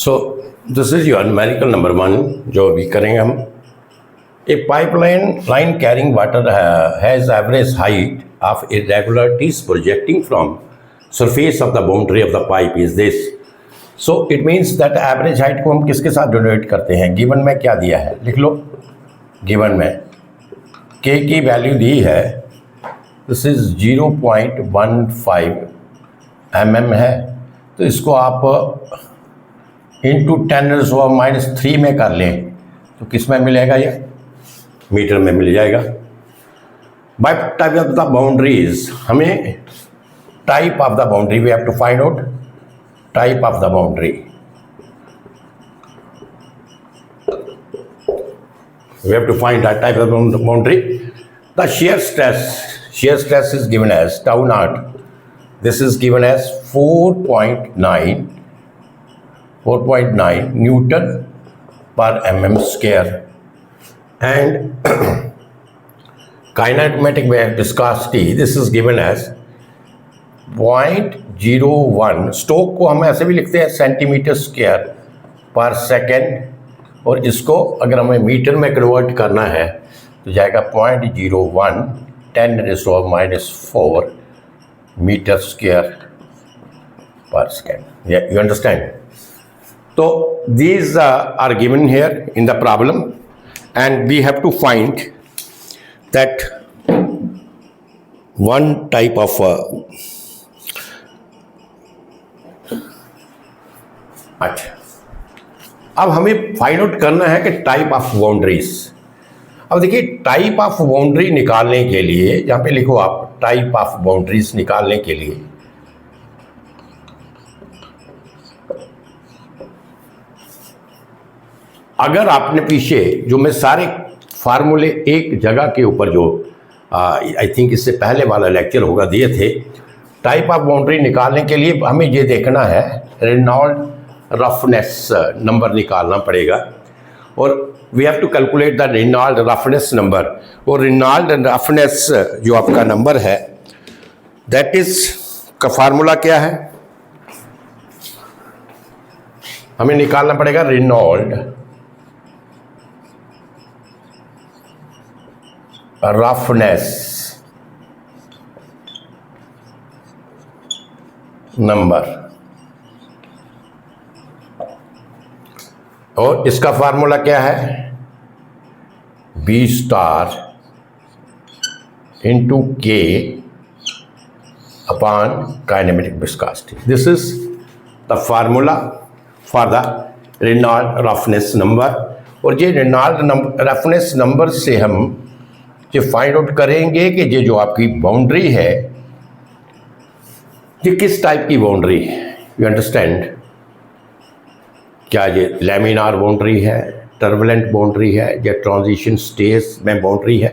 So this is your numerical number 1 जो अभी करेंगे हम। A pipeline line carrying water has average height of irregularities projecting from surface of the boundary of the pipe is this. So it means that average height को हम किसके साथ denote करते हैं? गिवन में क्या दिया है लिख लो। गिवन में के की वैल्यू दी है, दिस इज 0.15 mm है, तो इसको आप इंटू 10⁻³ में कर लें तो किस में मिलेगा? ये मीटर में मिल जाएगा। By type of the boundaries, हमें type of the boundary we have to find out type of the boundary. We have to find that type of boundary. The shear stress is given as tau naught. This is given as 4.9 Newton per mm square. And kinematic viscosity, this is given as 0.01. Stock को हम ऐसे भी लिखते हैं centimetre square per second, और इसको अगर हमें मीटर में कन्वर्ट करना है तो जाएगा 0.01 10⁻⁴ metre square per second. You understand? तो these are given here in the problem and we have to find that one type of अच्छा, अब हमें फाइंड आउट करना है कि टाइप ऑफ बाउंड्रीज। अब देखिए टाइप ऑफ बाउंड्री निकालने के लिए यहां पे लिखो आप, टाइप ऑफ बाउंड्रीज निकालने के लिए अगर आपने पीछे जो मैं सारे फार्मूले एक जगह के ऊपर जो आई थिंक इससे पहले वाला लेक्चर होगा दिए थे, टाइप ऑफ बाउंड्री निकालने के लिए हमें ये देखना है रेनॉल्ड रफनेस नंबर निकालना पड़ेगा, और we have to calculate the Reynold roughness number. और रेनॉल्ड रफनेस जो आपका नंबर है दैट इज का फार्मूला क्या है? हमें निकालना पड़ेगा रेनॉल्ड रफनेस नंबर, और इसका फार्मूला क्या है? B star into k upon kinematic viscosity. This is the formula for the Reynold roughness number. और ये रेनॉल्ड रफनेस नंबर से हम ये फाइंड आउट करेंगे कि ये जो आपकी बाउंड्री है ये किस टाइप की बाउंड्री है। You understand? क्या ये लैमिनार बाउंड्री है, टर्बुलेंट बाउंड्री है, या ट्रांजिशन स्टेज में बाउंड्री है?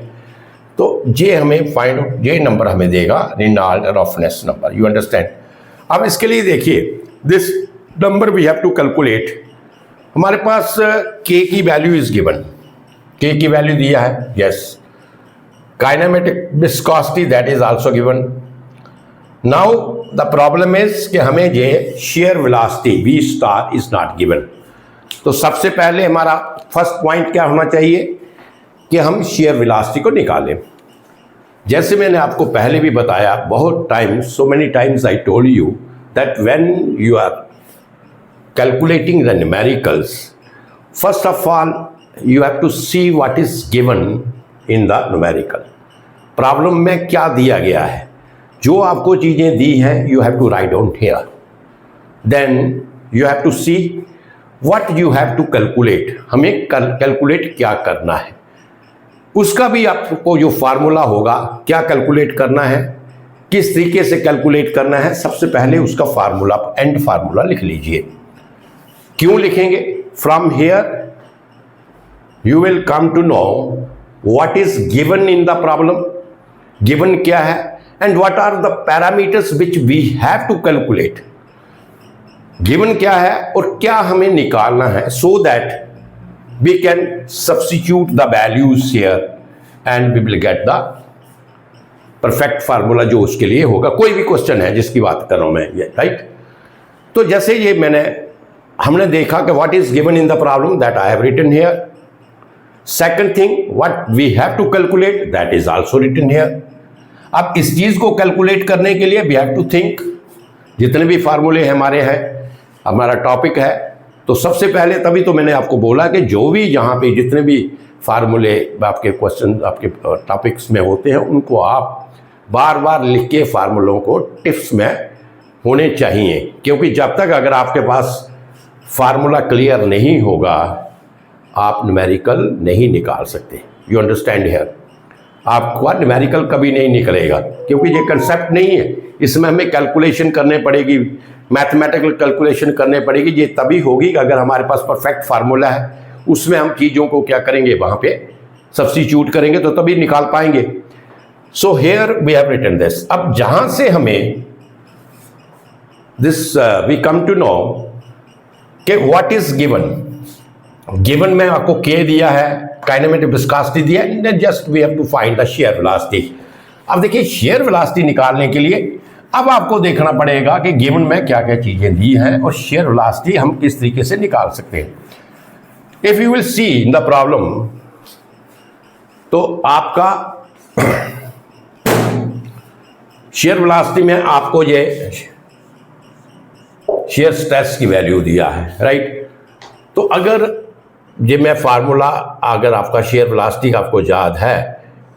तो ये हमें फाइंड आउट, ये नंबर हमें देगा Reynold roughness number. You understand? अब इसके लिए देखिए this number we have to calculate. हमारे पास के की वैल्यू इज गिवन, के की वैल्यू दिया है, yes. Kinematic viscosity that is also given. Now the problem is कि हमें ये shear velocity V star is not given. तो सबसे पहले हमारा फर्स्ट पॉइंट क्या होना चाहिए कि हम शेयर वेलोसिटी को निकालें। जैसे मैंने आपको पहले भी बताया बहुत time, so many times I told you that when you are calculating the numericals, first of all you have to see what is given in the numerical. Problem में क्या दिया गया है, जो आपको चीज़ें दी हैं you have to write down here, then you have to see what you have to calculate. हमें कैलकुलेट क्या करना है, उसका भी आपको जो फार्मूला होगा क्या कैलकुलेट करना है, किस तरीके से कैलकुलेट करना है। सबसे पहले उसका फार्मूला, एंड फार्मूला लिख लीजिए। क्यों लिखेंगे? From here you will come to know what is given in the problem. Given क्या है and what are the parameters which we have to calculate। Given क्या है और क्या हमें निकालना है, so that we can substitute the values here and we will get the perfect formula जो उसके लिए होगा। कोई भी क्वेश्चन है जिसकी बात कर रहा हूं मैं, ये राइट। तो जैसे ये मैंने हमने देखा कि what is given in the problem that I have written here. Second thing, what we have to calculate that is also written here. अब इस चीज को कैलकुलेट करने के लिए वी हैव टू थिंक. जितने भी फार्मूले हमारे हैं, हमारा टॉपिक है, तो सबसे पहले तभी तो मैंने आपको बोला कि जो भी यहाँ पे जितने भी फार्मूले आपके क्वेश्चन आपके टॉपिक्स में होते हैं उनको आप बार बार लिख के फार्मूलों को टिप्स में होने चाहिए. क्योंकि जब तक अगर आपके पास फार्मूला क्लियर नहीं होगा आप न्यूमेरिकल नहीं निकाल सकते. You understand here. आपका न्यूमेरिकल कभी नहीं निकलेगा क्योंकि ये कंसेप्ट नहीं है. इसमें हमें कैलकुलेशन करने पड़ेगी, मैथमेटिकल कैलकुलेशन करने पड़ेगी. ये तभी होगी अगर हमारे पास परफेक्ट फार्मूला है, उसमें हम चीज़ों को क्या करेंगे, वहाँ पे सब्स्टिट्यूट करेंगे तो तभी निकाल पाएंगे. So here we have written this. अब जहाँ से हमें this we come to know कि व्हाट इज गिवन में आपको के दिया है, काइनेमेटिक विस्कोसिटी दिया है, just we have to find the shear velocity. अब देखिए शेयर वेलोसिटी निकालने के लिए अब आपको देखना पड़ेगा कि गिवन में क्या क्या चीजें दी हैं और शेयर वेलोसिटी हम किस तरीके से निकाल सकते हैं. If you will see in the problem, तो आपका शेयर वेलोसिटी में आपको ये शेयर स्ट्रेस की वैल्यू दिया है, राइट. तो अगर ये मैं फार्मूला, अगर आपका शेयर वेलोसिटी आपको याद है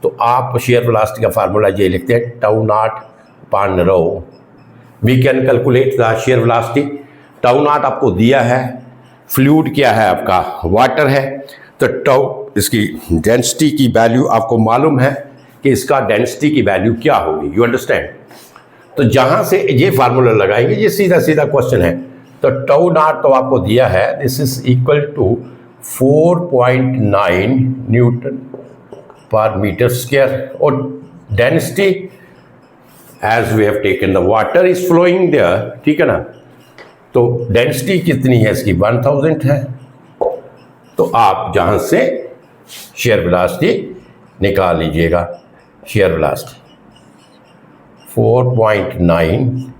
तो आप शेयर वेलोसिटी का फार्मूला ये लिखते हैं tau naught upon rho. We can calculate the shear velocity. Tau naught आपको दिया है, फ्लूइड क्या है आपका, वाटर है, तो टाउ इसकी डेंसिटी की वैल्यू आपको मालूम है कि इसका डेंसिटी की वैल्यू क्या होगी. You understand. तो जहाँ से ये फार्मूला लगाएंगे, ये सीधा सीधा क्वेश्चन है. तो टाउ नॉट तो आपको दिया है, this is equal to 4.9 newton per metre square. और density as we have taken the water is flowing there, ठीक है ना. तो डेंसिटी कितनी है इसकी, 1000 है. तो आप जहाँ से शेयर वेलोसिटी निकाल लीजिएगा. शेयर वेलोसिटी 4.9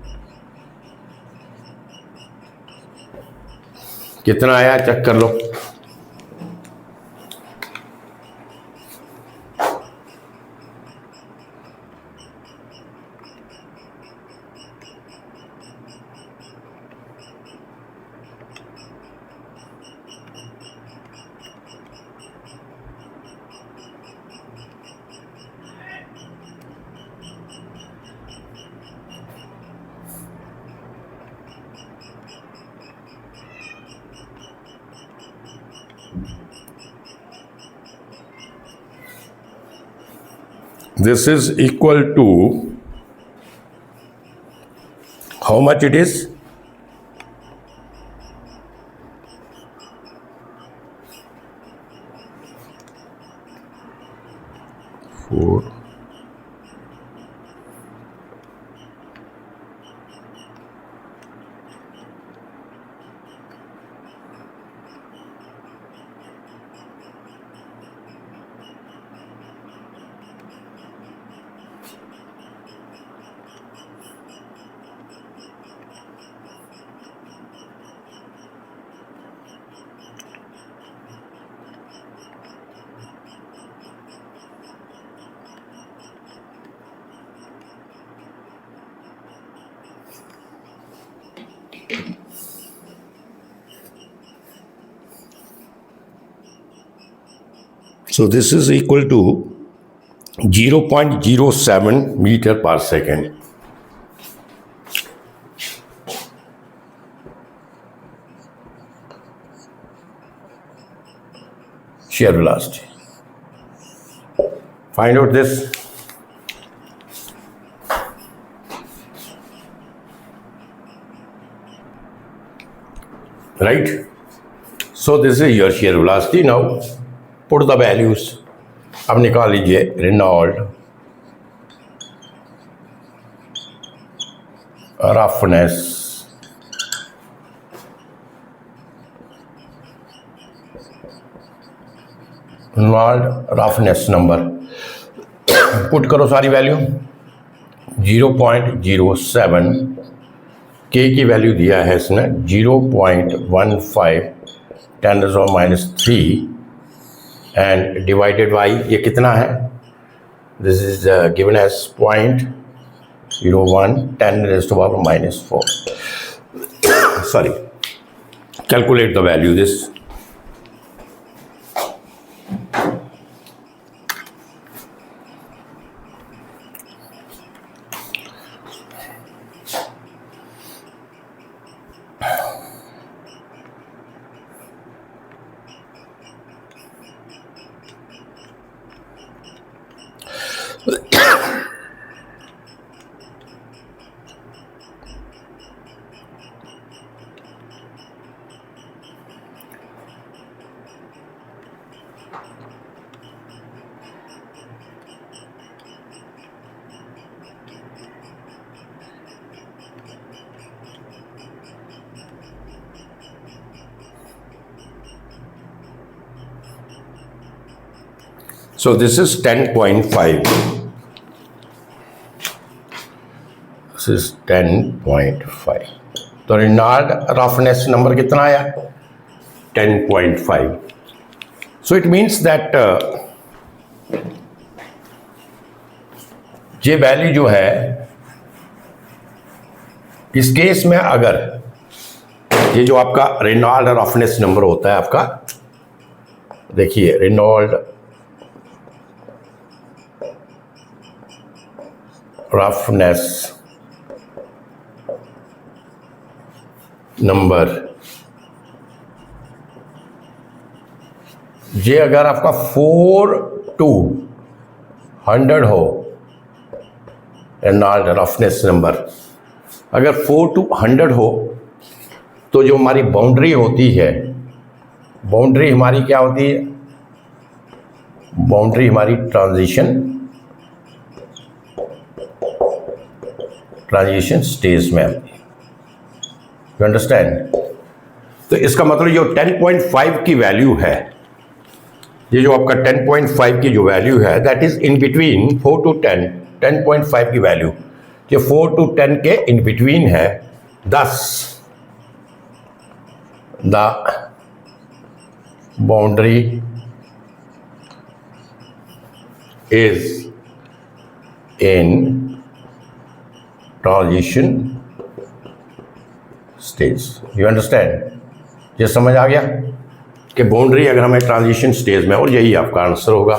कितना आया चेक कर लो. This is equal to how much it is? 4. So this is equal to 0.07 meter per second. Shear velocity. Find out this. Right? So this is your shear velocity. Now put the values. अब निकाल लीजिए Reynold, roughness, Reynold roughness number put करो सारी value. 0.07 के की value दिया है इसने 0.15 10⁻³ एंड डिवाइडेड बाई ये कितना है, this is given as 0.01 10⁻⁴. Sorry, calculate the value this. So this is 10.5. This is 10.5. तो रेनॉल्ड रफनेस नंबर कितना आया, 10.5. So it means that ये वैल्यू जो है इस केस में, अगर ये जो आपका रेनॉल्ड रफनेस नंबर होता है आपका, देखिए रेनॉल्ड रफनेस नंबर, ये अगर आपका 4 to 100 हो, रेनॉल्ड रफनेस नंबर अगर 4 to 100 हो, तो जो हमारी बाउंड्री होती है, बाउंड्री हमारी क्या होती है, बाउंड्री हमारी ट्रांजिशन स्टेज में आती है. You understand. तो इसका मतलब जो 10.5 की वैल्यू है, ये जो आपका 10.5 की जो वैल्यू है, that is in between 4 to 10. 10.5 की वैल्यू ये 4 to 10 के इन बिटवीन है. thus the boundary is in transition stage. You understand. ये समझ आ गया कि बाउंड्री अगर हमें ट्रांजिशन स्टेज में, और यही आपका आंसर होगा.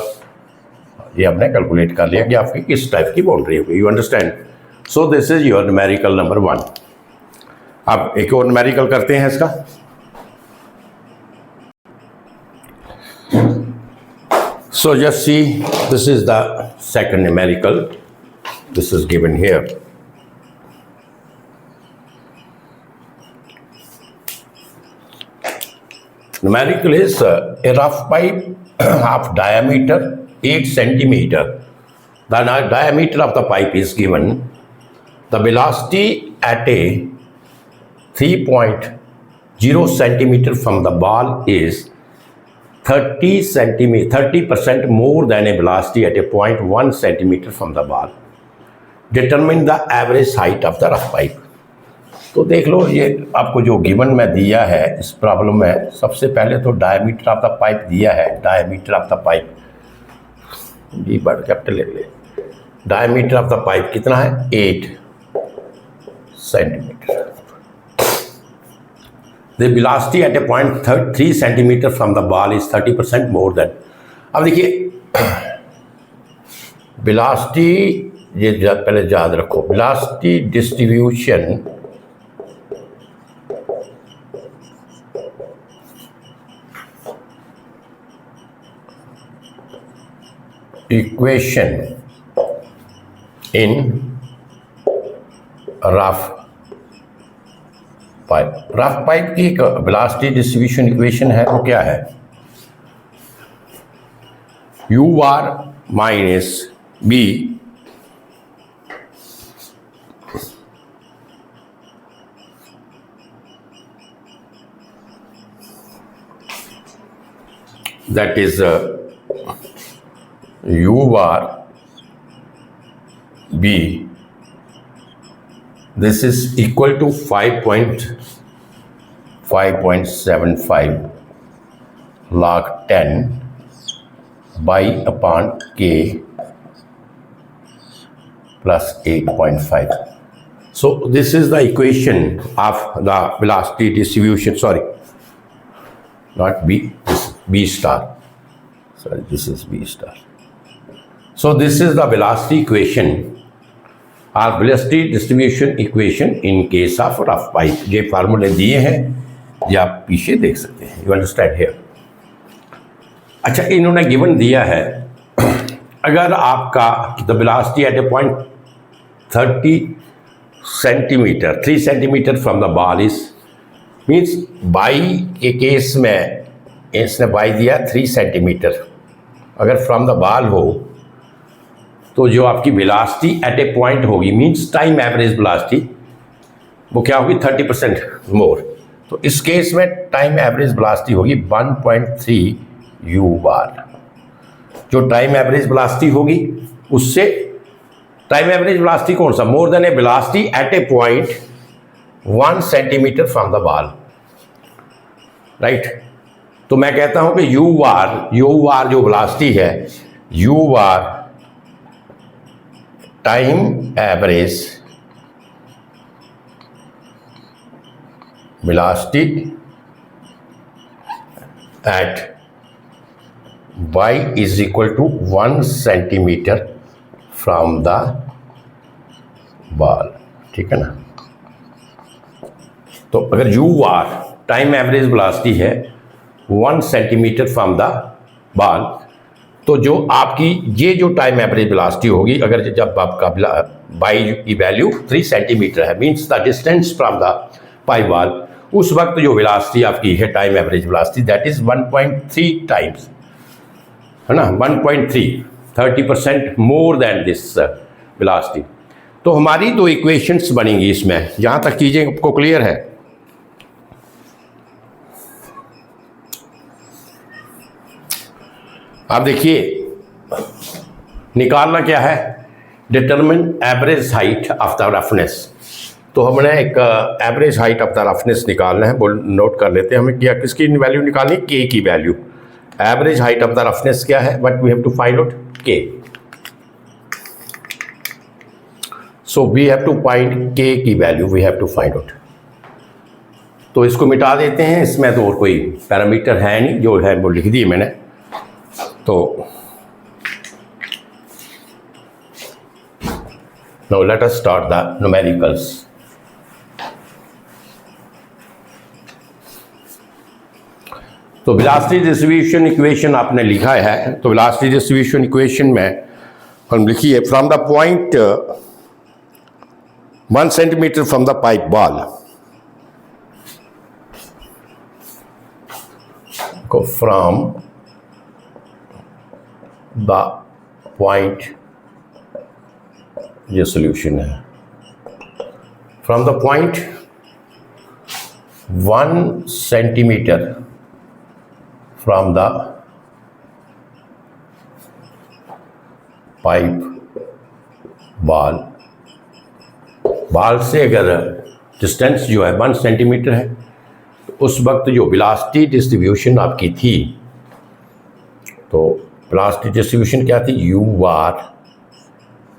ये आपने कैलकुलेट कर लिया कि आपकी किस टाइप की बाउंड्री होगी. You understand. So this is your numerical number 1. अब एक और न्यूमेरिकल करते हैं इसका. So just see, this is the second numerical. This is given here. Numerical is a rough pipe of diameter 8 centimeter. The diameter of the pipe is given. The velocity at a 3.0 centimeter from the ball is 30% more than a velocity at a 0.1 centimeter from the ball. Determine the average height of the rough pipe. तो देख लो, ये आपको जो given में दिया है इस problem में, सबसे पहले तो डायमीटर ऑफ द पाइप दिया है. Diameter of the pipe, D बड़ा कैपिटल ले ले. डायमीटर ऑफ द पाइप कितना है, 8 centimetre. The velocity at a 0.3 centimeter from the ball is 30% more than. अब देखिए velocity, ये पहले याद रखो, velocity distribution equation in rough pipe. Rough pipe की एक वेलोसिटी डिस्ट्रीब्यूशन इक्वेशन है, वो क्या है, UR minus B that is UR B this is equal to 5.75 log 10 by upon k plus 8.5. So this is the equation of the velocity distribution. Sorry, not B, this is B star. Sorry, this is B star. So this is the velocity equation or velocity distribution equation in case of rough pipe. ये फार्मूले दिए हैं, ये आप पीछे देख सकते हैं. You understand here? अच्छा, इन्होंने गिवन दिया है अगर आपका the velocity eight A point 30 centimetre 3 centimetre from the ball is means by के केस में इसने बाई दिया 3 सेंटीमीटर. अगर फ्रॉम द बॉल हो तो जो आपकी वेलोसिटी एट ए पॉइंट होगी मीन्स टाइम एवरेज वेलोसिटी वो क्या होगी 30% मोर. तो इस केस में टाइम एवरेज वेलोसिटी होगी 1.3 u बार. जो टाइम एवरेज वेलोसिटी होगी उससे टाइम एवरेज वेलोसिटी कौन सा more than A velocity at A point 1 centimetre from the ball, right. तो मैं कहता हूं कि u बार जो वेलोसिटी है u bar time average velocity at y is equal to 1 centimetre from the ball. ठीक है ना. तो अगर u bar time average velocity है 1 सेंटीमीटर फ्रॉम द बॉल, तो जो आपकी ये जो टाइम एवरेज वेलोसिटी होगी अगर जब आपका बाई की वैल्यू 3 सेंटीमीटर है means the distance from the pipe ball, उस वक्त जो वेलोसिटी आपकी है time average velocity that is 1.3 times, है ना. 1.3 30% मोर देन दिस वेलोसिटी. तो हमारी दो इक्वेशंस बनेंगी इसमें. यहाँ तक चीज़ें आपको क्लियर है. आप देखिए निकालना क्या है, determine average height of the roughness. तो हमने एक average height of the roughness निकालना है. बोल नोट कर लेते हैं. हमें क्या किसकी वैल्यू निकालनी, के की value. Average height of the roughness क्या है, but we have to find out K. So we have to find K की value, we have to find out. तो इसको मिटा देते हैं. इसमें तो और कोई पैरामीटर है नहीं, जो है वो लिख दिए मैंने. तो now let us start the numericals. तो वेलोसिटी डिस्ट्रीब्यूशन इक्वेशन आपने लिखा है. तो वेलोसिटी डिस्ट्रीब्यूशन इक्वेशन में हम लिखिए from the point 1 centimetre from the pipe ball को फ्रॉम द पॉइंट, ये सॉल्यूशन है, from the point 1 centimetre from the pipe ball. Ball से अगर डिस्टेंस जो है 1 सेंटीमीटर है तो उस वक्त जो वेलोसिटी डिस्ट्रीब्यूशन आपकी थी, तो वेलोसिटी डिस्ट्रीब्यूशन क्या थी, u bar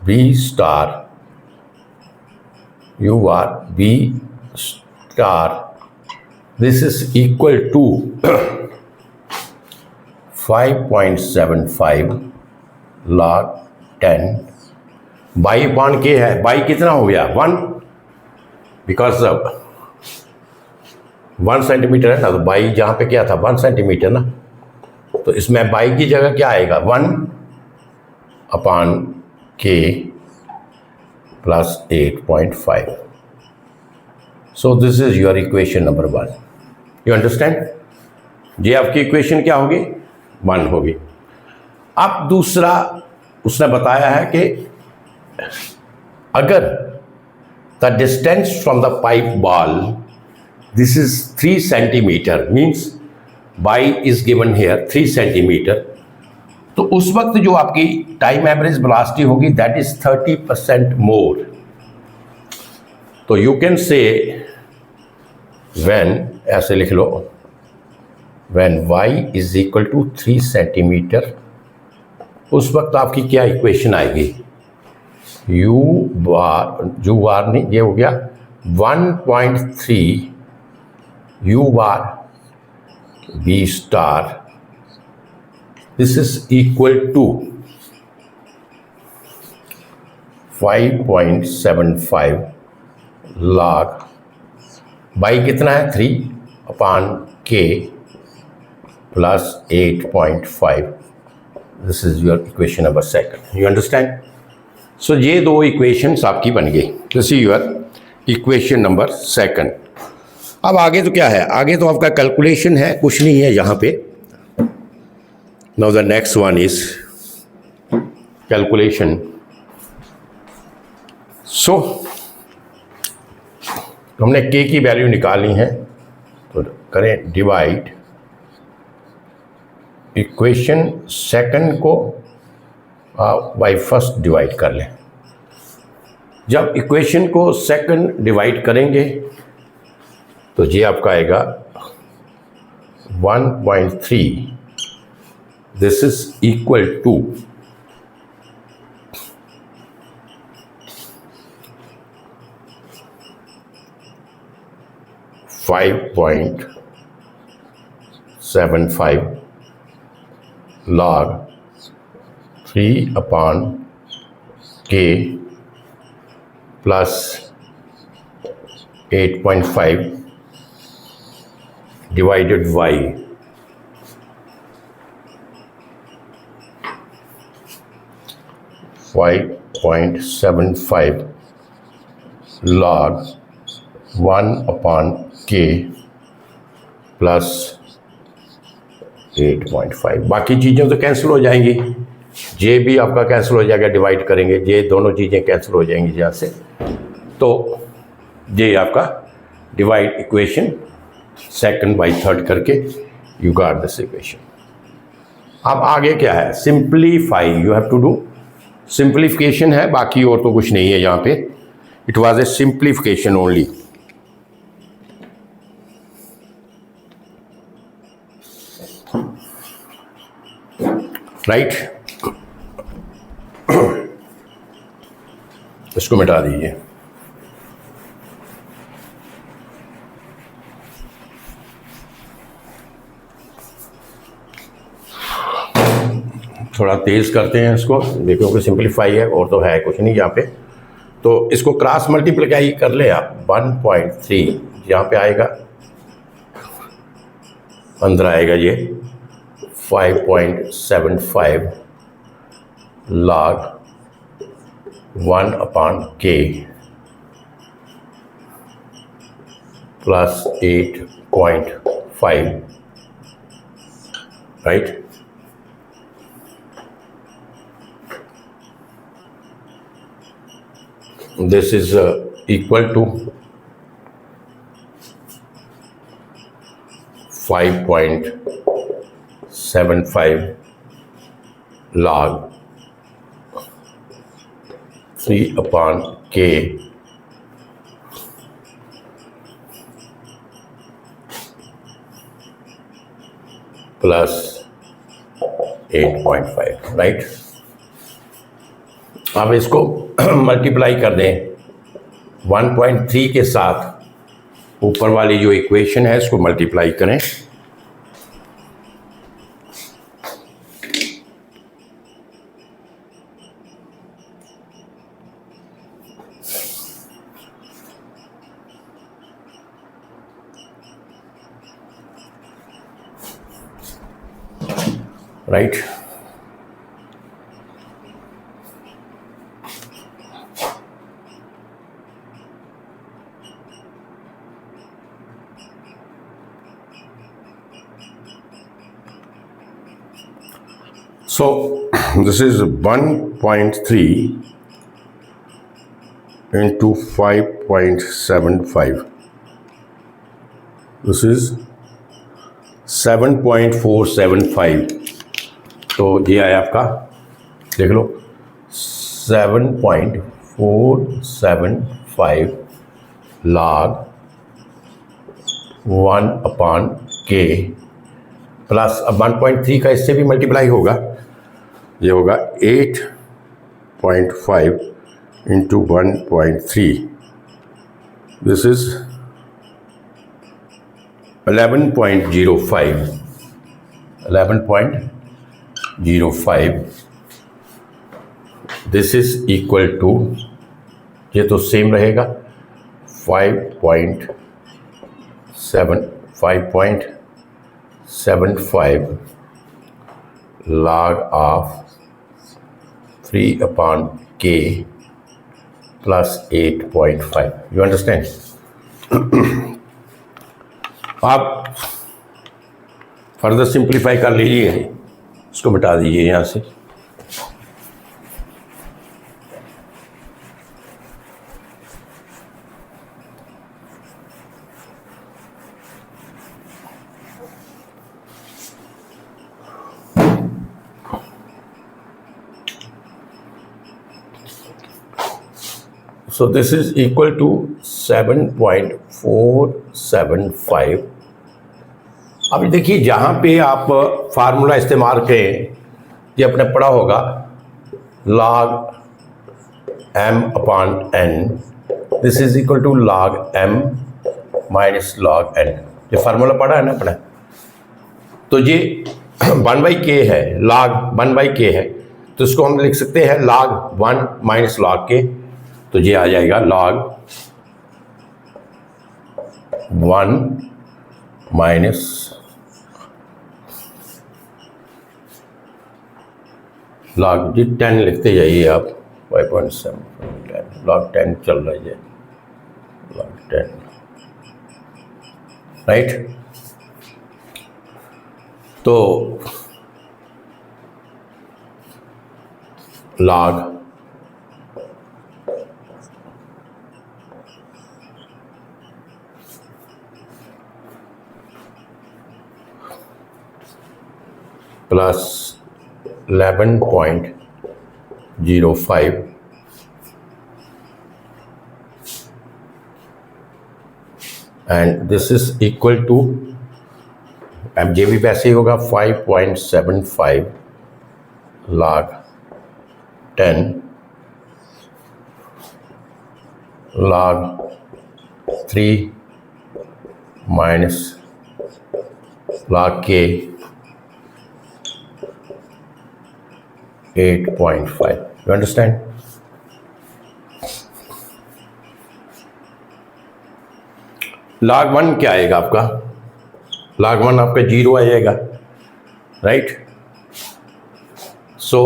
v star this is equal to 5.75 log 10 by upon k है. बाई कितना हो गया 1, बिकॉज 1 सेंटीमीटर है ना, तो बाई जहाँ पे क्या था 1 सेंटीमीटर ना, तो इसमें बाई की जगह क्या आएगा 1 अपॉन के plus 8.5. So this is your equation number 1. You understand. ये आपकी इक्वेशन क्या होगी 1 होगी. अब दूसरा उसने बताया है कि अगर the distance from the pipe wall this is 3 centimetre means by is given here 3 centimetre, तो उस वक्त जो आपकी टाइम एवरेज वेलोसिटी होगी दैट इज 30% मोर. तो यू कैन से व्हेन, ऐसे लिख लो, when y is equal to 3 centimetre, उस वक्त आपकी क्या इक्वेशन आएगी? u बार नहीं, ये हो गया 1.3 u bar v star, this is equal to 5.75 log by कितना है 3/k plus 8.5. This is your equation number second. You understand? So ये दो इक्वेशंस आपकी बन गई. This is your equation number second. अब आगे तो क्या है? आगे तो आपका कैलकुलेशन है, कुछ नहीं है यहाँ पे. Now the next one is calculation. So हमने k की वैल्यू निकालनी है, तो करें डिवाइड इक्वेशन सेकंड को बाई फर्स्ट डिवाइड कर लें. जब इक्वेशन को सेकंड डिवाइड करेंगे तो ये आपका आएगा 1.3. This is equal to 5.75 log 3/k plus 8.5 divided y. .75 log 1/k plus 8.5. बाकी चीज़ें तो कैंसिल हो जाएंगी, जे भी आपका कैंसिल हो जाएगा, डिवाइड करेंगे ये दोनों चीज़ें कैंसिल हो जाएंगी यहाँ से. तो ये आपका divide equation second by third करके यू गॉट दिस इक्वेशन. अब आगे क्या है? Simplify. You have to do simplification है, बाकी और तो कुछ नहीं है यहाँ पे. It was a simplification only. Right, इसको मिटा दीजिए. थोड़ा तेज करते हैं इसको, देखो कि सिंप्लीफाई है और तो है कुछ नहीं यहाँ पे. तो इसको क्रॉस मल्टीप्लाई कर ले आप. 1.3 यहाँ पे आएगा, अंदर आएगा ये 5.75 log 1/k plus 8.5. right? This is equal to 5.75 log 3/k plus 8.5. Right, अब इसको मल्टीप्लाई कर दें 1.3 के साथ. ऊपर वाली जो इक्वेशन है इसको मल्टीप्लाई करें. Right, so this is 1.3 into 5.75. this is 7.475. तो ये आया आपका, देख लो 7.475 log 1 अपॉन के प्लस, अब 1.3 का इससे भी मल्टीप्लाई होगा, ये होगा 8.5 into 1.3, this is 11.05, this is equal to, ये तो सेम रहेगा, 5.75 log of 3 upon k plus 8.5. You understand? आप फर्दर सिंप्लीफाई कर लीजिए, इसको मिटा दीजिए यहाँ से। So this is equal to 7.475। अब देखिए जहाँ पे आप फार्मूला इस्तेमाल करें, ये आपने पढ़ा होगा log m upon n, this is equal to log m minus log n, ये फार्मूला पढ़ा है ना अपने। तो ये 1/k है, log 1/k है, तो इसको हम लिख सकते हैं log 1 माइनस log k, तो ये आ जाएगा log 1 माइनस log, जी 10 लिखते जाइए आप, 5.7 log 10 चल रहा है, log 10, राइट। तो log plus 11.05 and this is equal to, अब ये भी वैसे ही होगा, 5.75 log 10 log 3 minus log k 8.5. You understand? log 1 क्या आएगा आपका? log 1 आपका 0 आ जाएगा, राइट। सो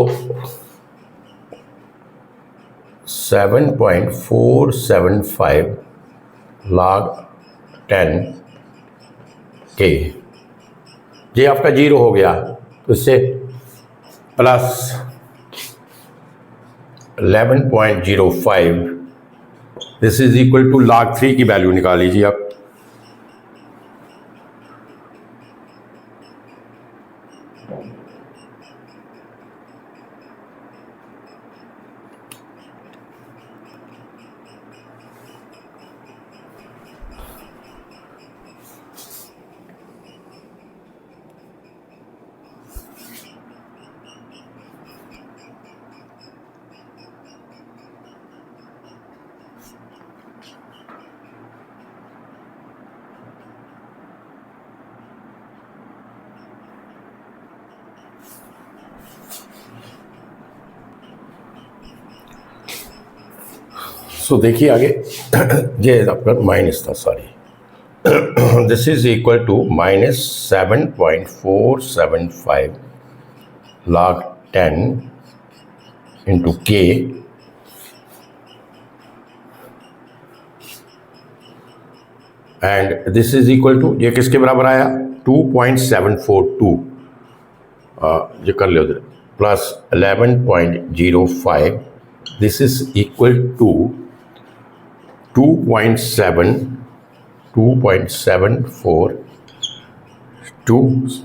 7.475 log 10 k, ये आपका 0 हो गया, तो इससे plus 11.05, this is equal to log 3 की वैल्यू निकाल लीजिए आप। सो देखिए आगे, ये आपका माइनस था, sorry, this is equal to minus 7.475 log 10 into k and this is equal to, ये किसके बराबर आया, 2.742, ये कर लो उधर, plus 11.05, this is equal to 2.742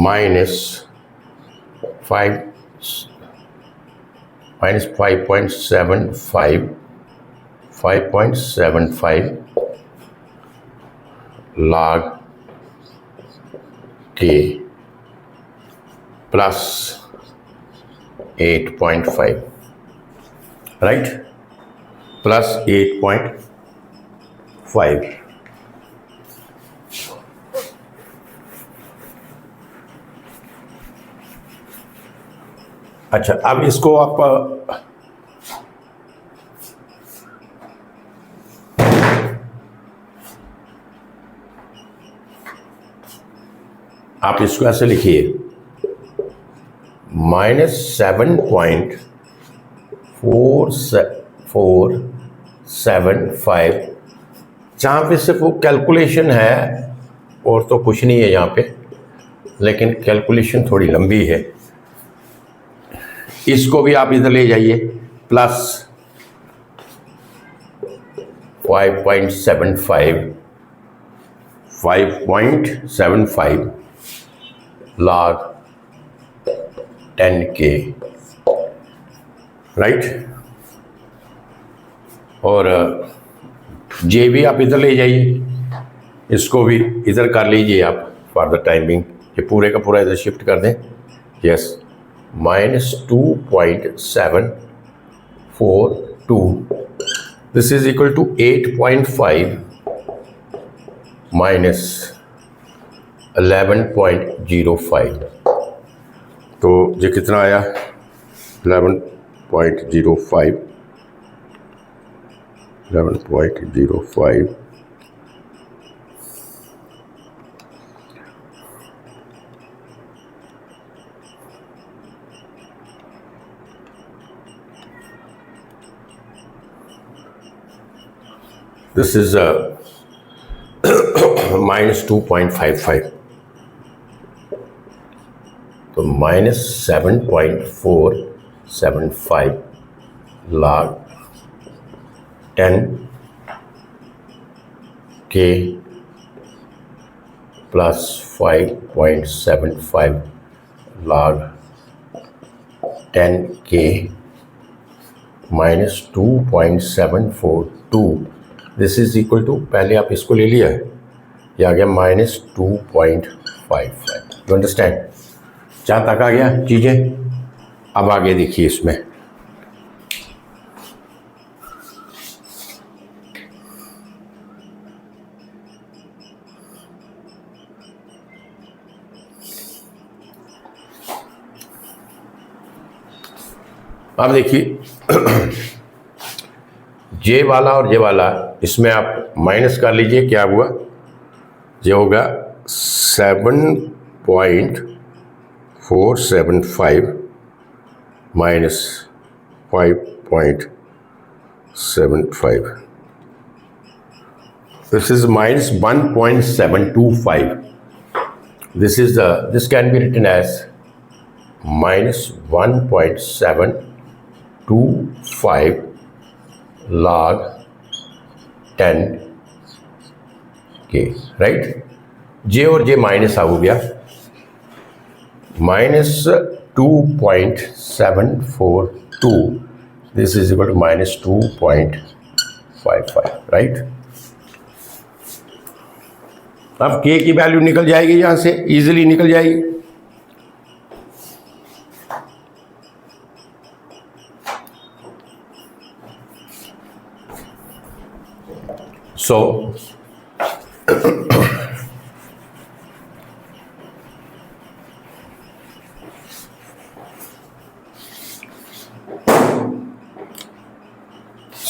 minus 5, minus 5.75 log k plus 8.5, right, plus 8.5। अच्छा, अब इसको आप इसको ऐसे लिखिए, -7.4475। जहाँ पे सिर्फ वो कैलकुलेशन है और तो कुछ नहीं है यहाँ पे, लेकिन कैलकुलेशन थोड़ी लंबी है। इसको भी आप इधर ले जाइए, प्लस 5.75 log 10k, राइट। और जे भी आप इधर ले जाइए, इसको भी इधर कर लीजिए आप फॉर द टाइमिंग। ये पूरे का पूरा इधर शिफ्ट कर दें। Yes, -2.742, this is equal to 8.5 minus 11.05। तो ये कितना आया? 11.05 This is -2.55, तो -7.475 log 10k plus 5.75 log 10k minus 2.742, this is equal to, पहले आप इसको ले लिया है, ये आ गया -2.55। You understand? जहाँ तक आ गया चीज़ें। अब आगे देखिए इसमें, अब देखिए जे वाला और जे वाला, इसमें आप माइनस कर लीजिए, क्या हुआ? ये होगा 7.475 minus 5.75, this is minus 1.725। this can be written as minus 1.725 log 10k, right. J और जे माइनस हो गया, -2.742, this is equal to -2.55, right. अब के की वैल्यू निकल जाएगी, यहाँ से इजीली निकल जाएगी।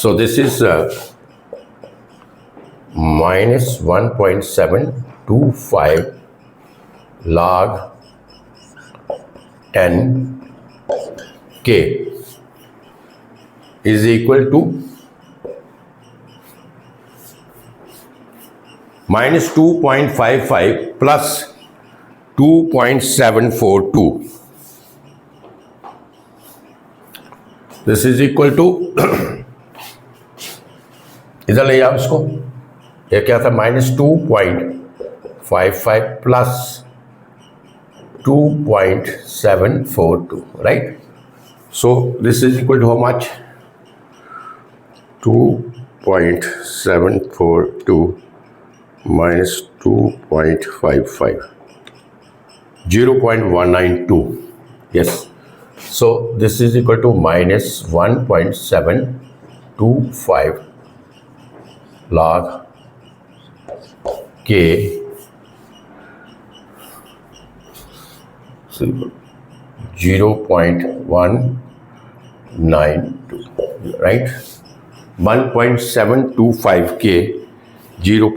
So this is minus 1.725 log 10k is equal to minus 2.55 plus 2.742. This is equal to इधर ले जाओ इसको, ये क्या था? -2.55 plus 2.742, right. So this is equal to how much? 2.742 minus 2.55, 0.192. Yes. So this is equal to minus 1.725 log K 0.192, right? 1.725 K 0.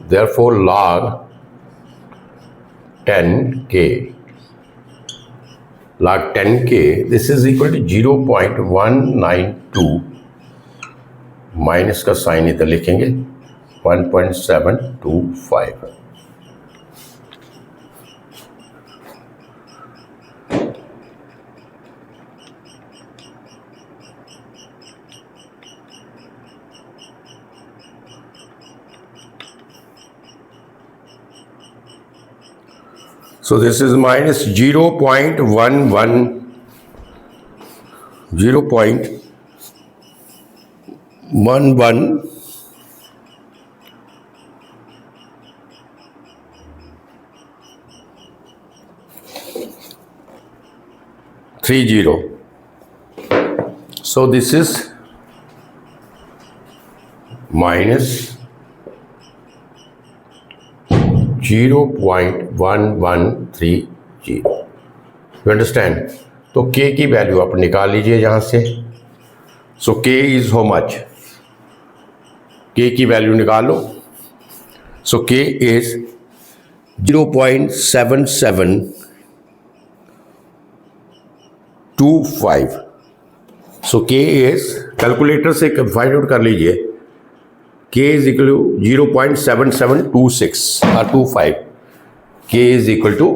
Therefore log 10K, this is equal to 0.192 minus का sign इधर लिखेंगे 1.725. So this is minus 0.1130.30 So this is minus 0.1130. You understand? तो k की value आप निकाल लीजिए यहाँ से. So k is how much? k की वैल्यू निकालो. So k is 0.7725. So k is, calculator से फाइंड आउट कर लीजिए, k is equal to 0.7726 or 25. K is equal to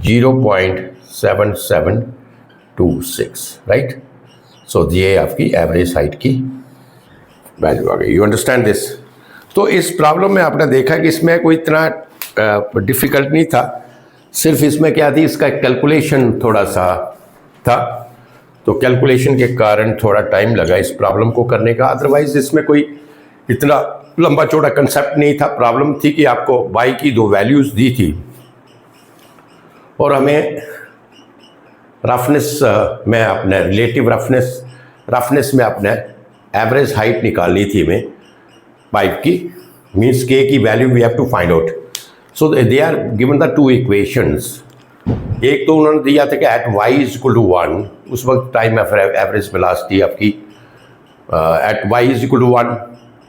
0.7726, right? So ये आपकी एवरेज हाइट की वैल्यू आ गई. You understand this? तो इस प्रॉब्लम में आपने देखा कि इसमें कोई इतना डिफ़िकल्ट नहीं था, सिर्फ इसमें क्या थी, इसका कैलकुलेशन थोड़ा सा था. तो कैलकुलेशन के कारण थोड़ा टाइम लगा इस प्रॉब्लम को करने का. अदरवाइज इसमें कोई इतना लंबा चौड़ा कंसेप्ट नहीं था. प्रॉब्लम थी कि आपको y की दो वैल्यूज़ दी थी और हमें रफनेस में अपने रिलेटिव रफनेस में अपने एवरेज हाइट निकालनी थी हमें पाइप की. मीन्स के की value we have to find out. So they are given the two equations. एक तो उन्होंने दिया था कि at y is equal to 1, उस वक्त टाइम एवरेज वेलोसिटी आपकी at y is equal to 1,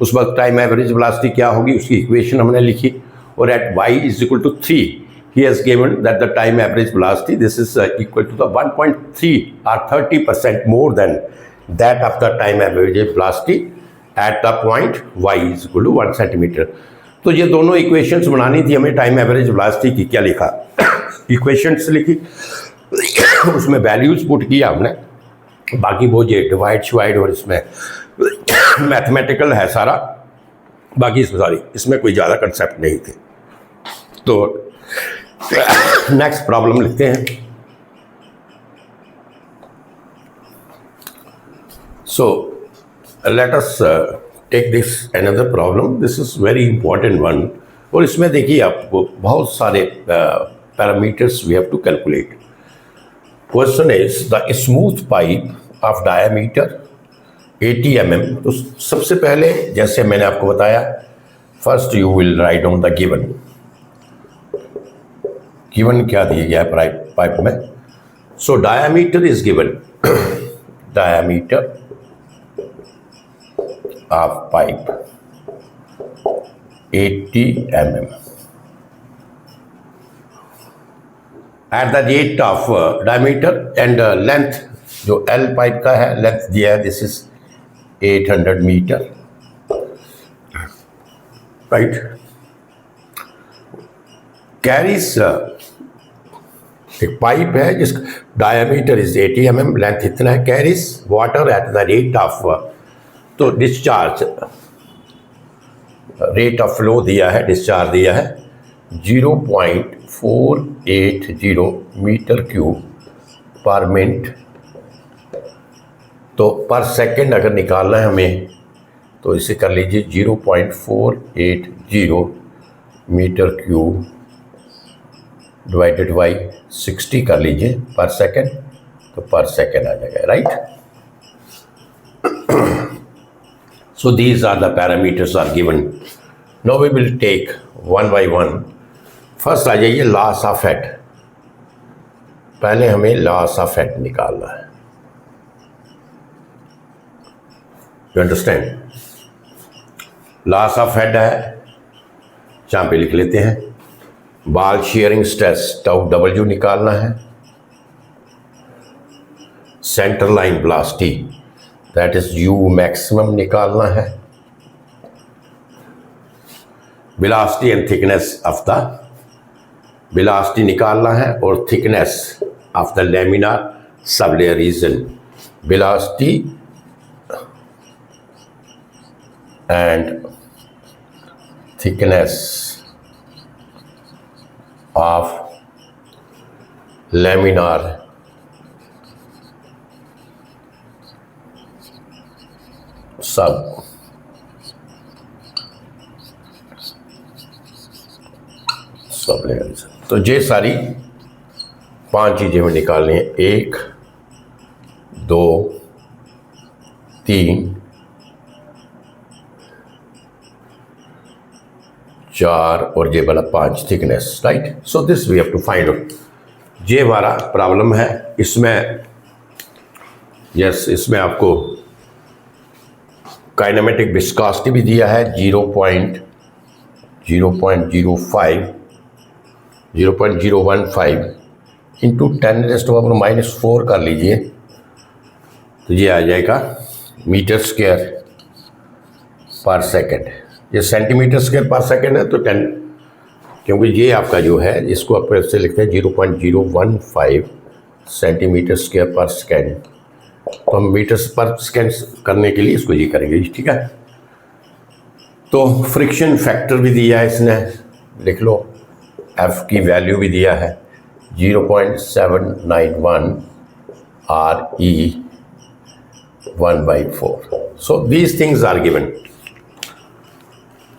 उस वक्त टाइम एवरेज वेलोसिटी क्या होगी, उसकी इक्वेशन हमने लिखी. और at y is equal to 3 he has given that the time average velocity, this is equal to the 1.3 or 30% more than that of the time average velocity at the point y is equal to 1 centimeter. तो ये दोनों equations बनानी थी हमें time average velocity की. क्या लिखा, equations लिखी, उसमें वैल्यूज पुट किया हमने. बाकी वो ये डिवाइड शिवाइड और इसमें मैथमेटिकल है सारा. बाकी सॉरी इसमें कोई ज़्यादा कंसेप्ट नहीं थे. तो नेक्स्ट प्रॉब्लम लिखते हैं. So let us take this another problem. This is very important one. और इसमें देखिए आपको बहुत सारे parameters we have to calculate. Question is the smooth pipe of diameter 80 mm. तो सबसे पहले जैसे मैंने आपको बताया, first you will write down the given. Given क्या दिया गया है पाइप में. So diameter is given. Diameter of pipe 80 mm at the rate of diameter and length जो L पाइप का है, लेंथ दिया है, this is 800 meter, right. Carries एक पाइप है जिसका डायमीटर इज 80 mm, लेंथ इतना है. Carries water at the rate of, तो डिस्चार्ज रेट ऑफ फ्लो दिया है, डिस्चार्ज दिया है 0.480 मीटर क्यूब पर मिनट। तो पर सेकंड अगर निकालना है हमें तो इसे कर लीजिए 0.480 मीटर क्यूब डिवाइडेड बाई 60 कर लीजिए पर सेकंड, तो पर सेकंड आ जाएगा, right. So these are the parameters are given. Now we will take one by one. First आ जाइए लॉस ऑफ हेड। पहले हमें लॉस ऑफ हेड निकालना है। You understand? Loss of head है, यहाँ पे लिख लेते हैं। Wall shearing stress tau W निकालना है। Centre line velocity that is U maximum निकालना है। Velocity and thickness of the velocity निकालना है और thickness of the laminar sublayer region. Velocity and thickness of laminar sublayer. तो ये सारी 5 चीज़ें हमें निकालनी है, 1 2 3 4 और ये वाला 5 thickness, right. So this we have to find out. ये हमारा प्रॉब्लम है। इसमें इसमें आपको काइनेमेटिक विस्कोसिटी भी दिया है 0.015 इंटू 10⁻⁻⁴ कर लीजिए, तो ये आ जाएगा मीटर स्क्वायर पर सेकंड। ये सेंटीमीटर स्क्वायर पर सेकंड है तो 10, क्योंकि ये आपका जो है इसको आप ऐसे लिखते हैं 0.015 सेंटीमीटर स्क्वायर पर सेकंड। तो हम मीटर्स पर सेकंड करने के लिए इसको ये करेंगे, ठीक है। तो फ्रिक्शन फैक्टर भी दिया है इसने, लिख लो। एफ की वैल्यू भी दिया है 0.791 RE1/4। So these things are given.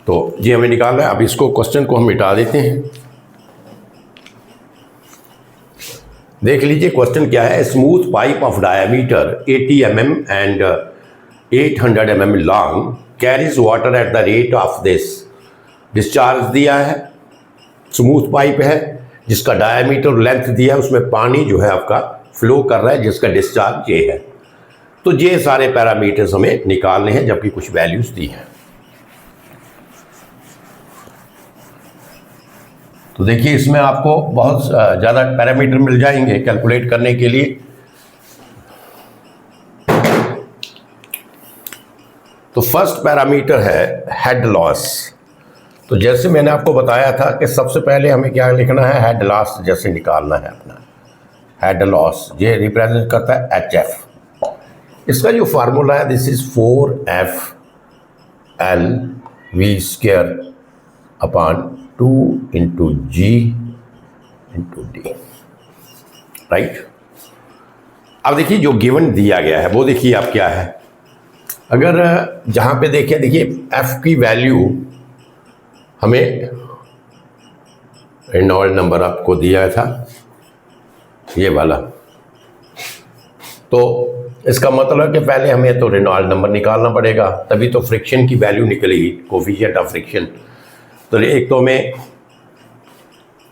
तो ये हमें निकालना है। अब इसको क्वेश्चन को हम मिटा देते हैं। देख लीजिए क्वेश्चन क्या है। Smooth pipe of diameter 80 mm and 800 mm long carries water at the rate of this. Discharge दिया है, स्मूथ पाइप है जिसका डायमीटर लेंथ दिया है, उसमें पानी जो है आपका फ्लो कर रहा है जिसका डिस्चार्ज ये है। तो ये सारे पैरामीटर्स हमें निकालने हैं जबकि कुछ वैल्यूज दी हैं। तो देखिए इसमें आपको बहुत ज़्यादा पैरामीटर मिल जाएंगे कैलकुलेट करने के लिए। तो फर्स्ट पैरामीटर है हेड लॉस। तो जैसे मैंने आपको बताया था कि सबसे पहले हमें क्या लिखना है, हेड लॉस जैसे निकालना है अपना। हेड लॉस ये रिप्रेजेंट करता है HF। इसका जो फार्मूला है this is 4FLV² 2 × G × D, right. अब देखिए जो गिवन दिया गया है वो देखिए आप क्या है। अगर जहाँ पे देखिए F की वैल्यू हमें रेनॉल्ड नंबर आपको दिया था ये वाला, तो इसका मतलब कि पहले हमें तो रेनॉल्ड नंबर निकालना पड़ेगा, तभी तो फ्रिक्शन की वैल्यू निकलेगी, कोफिशिएंट ऑफ फ्रिक्शन। तो एक तो हमें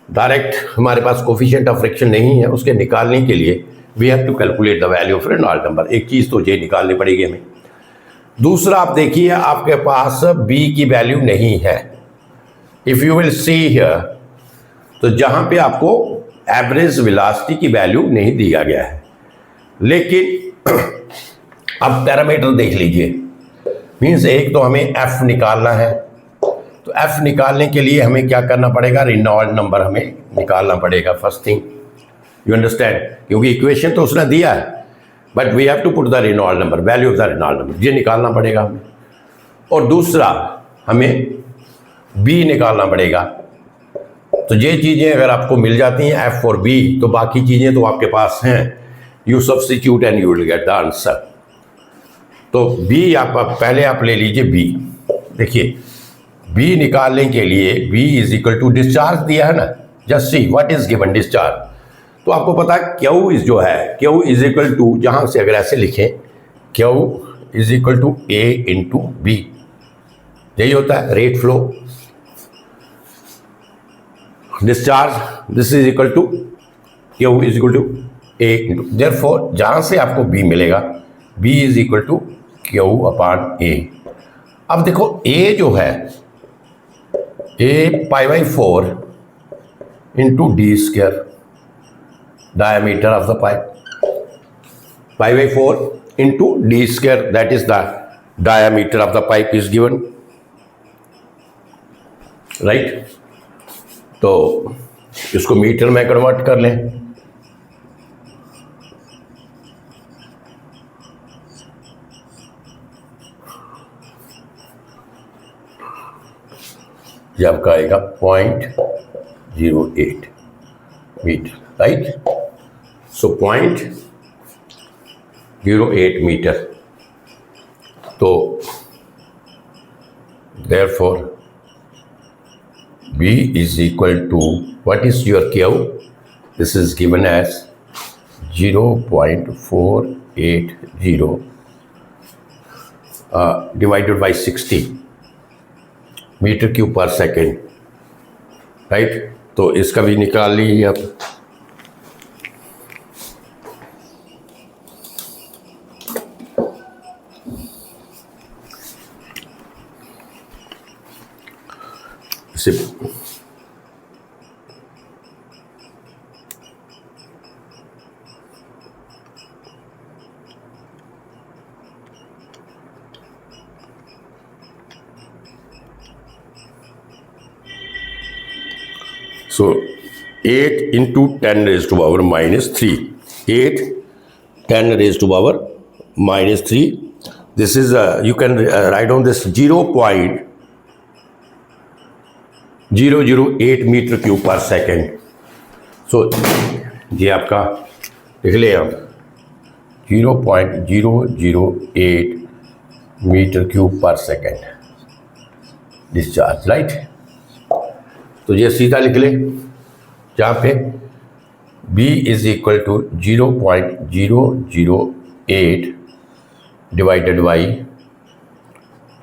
डायरेक्ट हमारे पास कोफिशिएंट ऑफ फ्रिक्शन नहीं है, उसके निकालने के लिए we have to calculate the value of Reynold number. एक चीज़ तो ये निकालनी पड़ेगी हमें। दूसरा आप देखिए आपके पास B की वैल्यू नहीं है। If you will see here, तो जहाँ पे आपको एवरेज वेलोसिटी की वैल्यू नहीं दिया गया है, लेकिन अब पैरामीटर देख लीजिए। मीन्स एक तो हमें F निकालना है, तो F निकालने के लिए हमें क्या करना पड़ेगा, रेनॉल्ड नंबर हमें निकालना पड़ेगा फर्स्ट थिंग। यू अंडरस्टैंड, क्योंकि इक्वेशन तो उसने दिया है। But we have to put the Reynold number, value of the Reynold number, ये निकालना पड़ेगा हमें। और दूसरा हमें बी निकालना पड़ेगा। तो ये चीज़ें अगर आपको मिल जाती हैं एफ और बी, तो बाकी चीज़ें तो आपके पास हैं, you substitute and you will get the answer. तो बी आप पहले आप ले लीजिए बी। देखिए बी निकालने के लिए B is equal to discharge दिया है ना, just see what is given discharge. तो आपको पता है क्यू इज जो है, क्यू इज इक्वल टू, जहाँ से अगर ऐसे लिखें Q is equal to A into B, यही होता है rate flow. Discharge this is equal to Q is equal to A into, therefore जहाँ से आपको बी मिलेगा B is equal to Q upon A. अब देखो ए जो है A π/4 into D square, diameter of the pipe, π/4 into d square, that is the diameter of the pipe is given, right? तो इसको मीटर में convert कर लें। ये आपका आएगा 0.08 मीटर, राइट? सो 0.08 मीटर। तो therefore B is equal to, what is your Q? This is given as 0.480 divided by 60 metre cube पर सेकेंड, राइट? तो इसका भी निकाल लीजिए आप। So 8 into 10 raised to power minus 3. 8, 10 raised to power minus 3. This is, you can write down this 0.008 meter cube पर second. So ये आपका लिख ले आप 0.008 मीटर क्यूब पर सेकेंड डिस्चार्ज, राइट? तो ये सीधा लिख ले, जहाँ पे B is equal to 0.008 divided by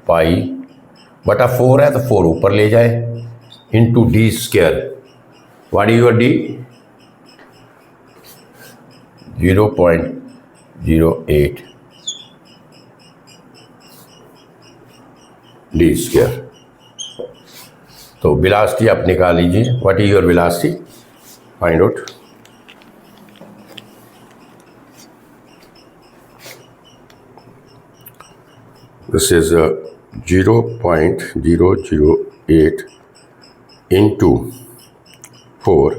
pi बटा 4 है तो 4 ऊपर ले जाए into D square. What is your D? 0.08 D square. तो वेलोसिटी आप निकाल लीजिए, what is your velocity? Find out. This is 0.008 into 4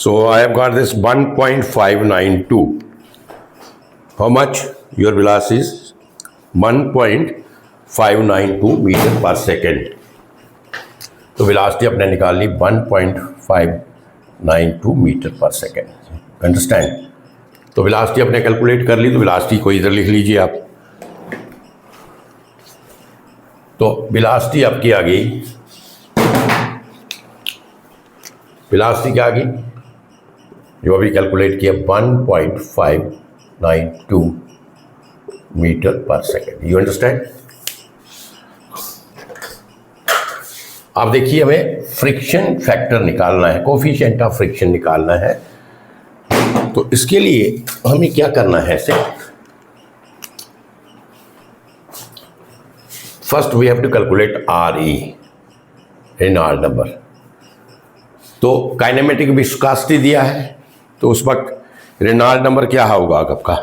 So I have got this 1.592. How much? Your velocity is 1.592 metre पर सेकेंड। तो velocity अपने निकाल ली 1.592 metre पर second. Understand? तो वेलोसिटी अपने कैलकुलेट कर ली, तो वेलोसिटी को इधर लिख लीजिए आप। तो वेलोसिटी आपकी आ गई, वेलोसिटी क्या आ गई जो अभी कैलकुलेट किया 1.592 मीटर पर सेकेंड। You understand? आप देखिए हमें फ्रिक्शन फैक्टर निकालना है, कोफिशिएंट ऑफ फ्रिक्शन निकालना है। तो इसके लिए हमें क्या करना है? First we have to calculate RE, Reynold number. तो काइनेमेटिक विस्कोसिटी दिया है, तो उस वक्त रेनॉल्ड नंबर क्या होगा आपका?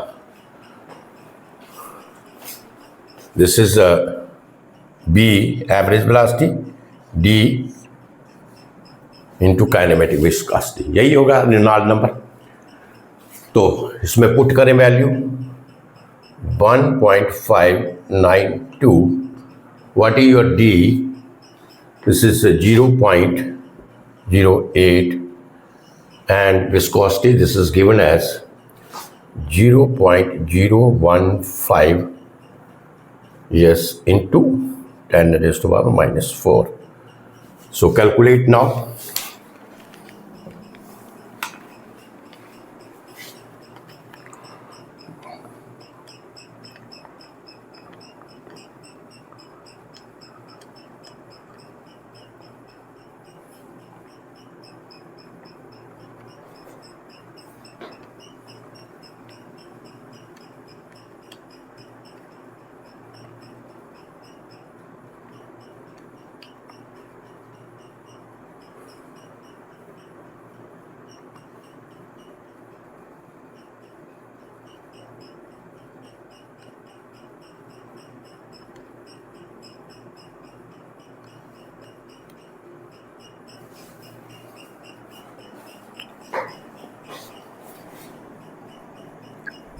This is B average velocity, D into kinematic viscosity, यही होगा रेनॉल्ड नंबर। तो इसमें पुट करें value 1.592, what is your D? This is 0.08 and viscosity this is given as 0.015, yes, into 10 raised to power minus 4. So calculate now.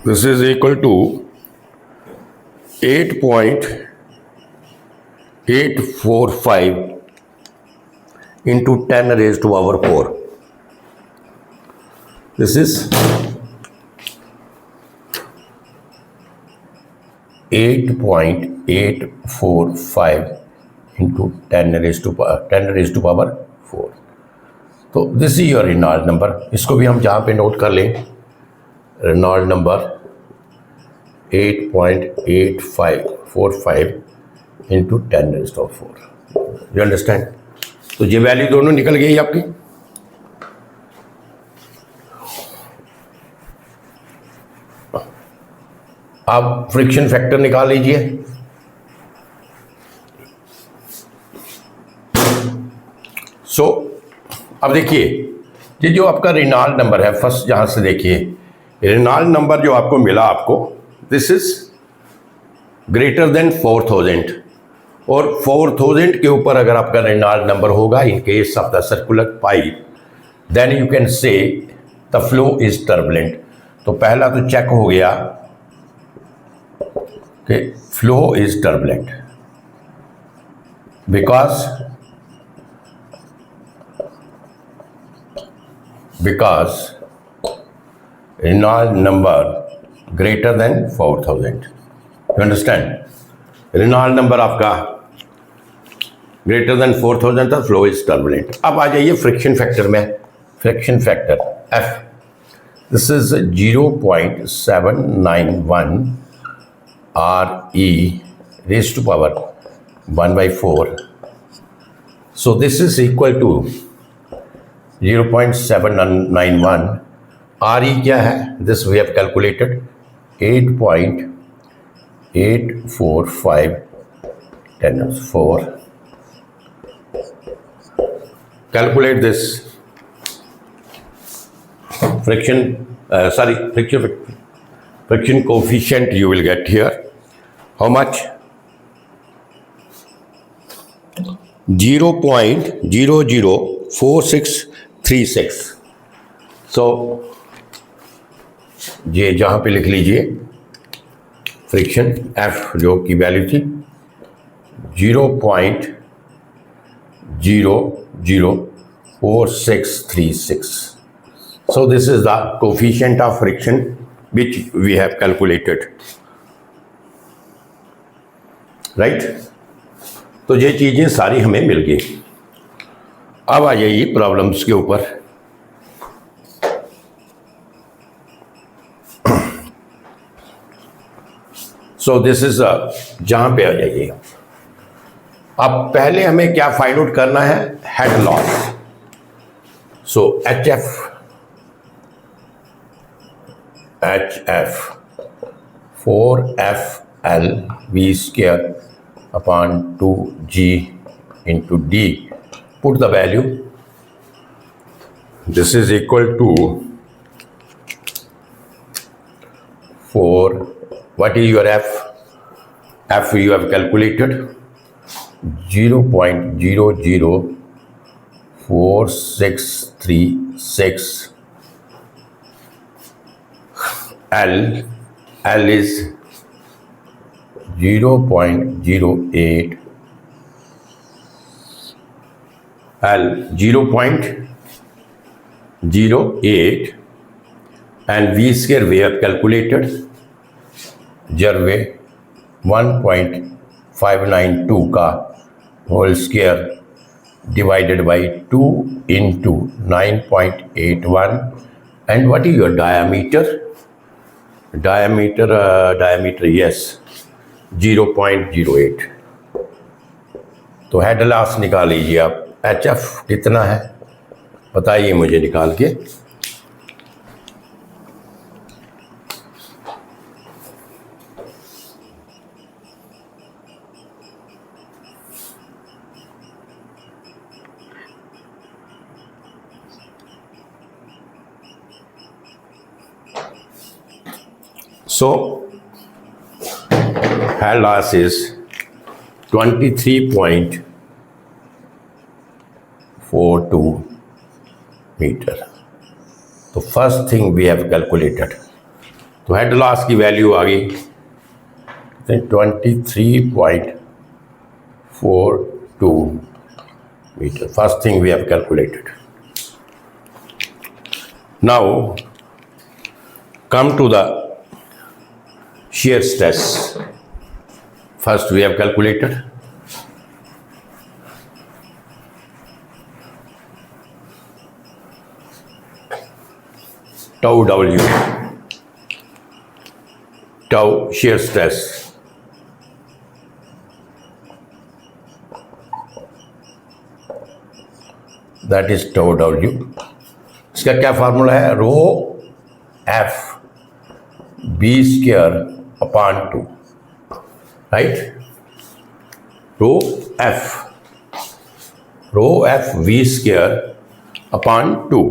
This is equal to 8.845 into 10 raised to power 4. This is 8.845 into 10 raised to power 4. तो this is your Reynold number. इसको भी हम जहाँ पे note कर लें, Reynold number 8.8545 into 10 raised to 4। You understand? तो ये वैल्यू दोनों निकल गई आपकी। आप फ्रिक्शन फैक्टर निकाल लीजिए। अब देखिए, ये जो आपका रेनॉल्ड नंबर है, फर्स्ट जहां से देखिए, रेनॉल्ड नंबर जो आपको मिला, आपको दिस इज ग्रेटर देन 4000, और 4000 के ऊपर अगर आपका रेनॉल्ड नंबर होगा in case of the circular pipe, then you can say the flow is turbulent. तो पहला तो चेक हो गया कि flow is turbulent because Reynolds number greater than 4000. You understand? Reynolds number आपका greater than 4000 था, flow is turbulent. अब आ जाइए फ्रिक्शन फैक्टर में। Friction factor F, this is 0.791 RE raised to power 1/4. So this is equal to 0.791 RE क्या है? This we have calculated 8.845 10 4. Calculate this friction coefficient you will get here. How much? 0.004636. सो ये जहाँ पे लिख लीजिए friction F जो की value थी 0.004636. So this is the coefficient of friction which we have calculated, right? तो ये चीज़ें सारी हमें मिल गई। अब आ जाइए प्रॉब्लम्स के ऊपर। सो दिस इज जहां पे आ जाइए। अब पहले हमें क्या फाइंड आउट करना है? Head loss. So HF 4FL V² upon 2G into D. Put the value this is equal to 4. What is your f? F you have calculated 0.004636. L is 0.08. L 0.08 and V square we have calculated जरवे 1.592 का whole square divided by 2 into 9.81 and what is your diameter? Diameter yes 0.08. तो head loss निकाल लीजिए आप। H F कितना है बताइए मुझे निकाल के। So head loss is 23.42 meter. तो first thing we have calculated. तो हेड लॉस की वैल्यू आ गई 23.42 meter. First thing we have calculated. Now come to the shear stress. First we have calculated tau W, tau shear stress, that is tau W. इसका क्या formula है? Rho F B square upon 2, right? Rho F V square upon 2।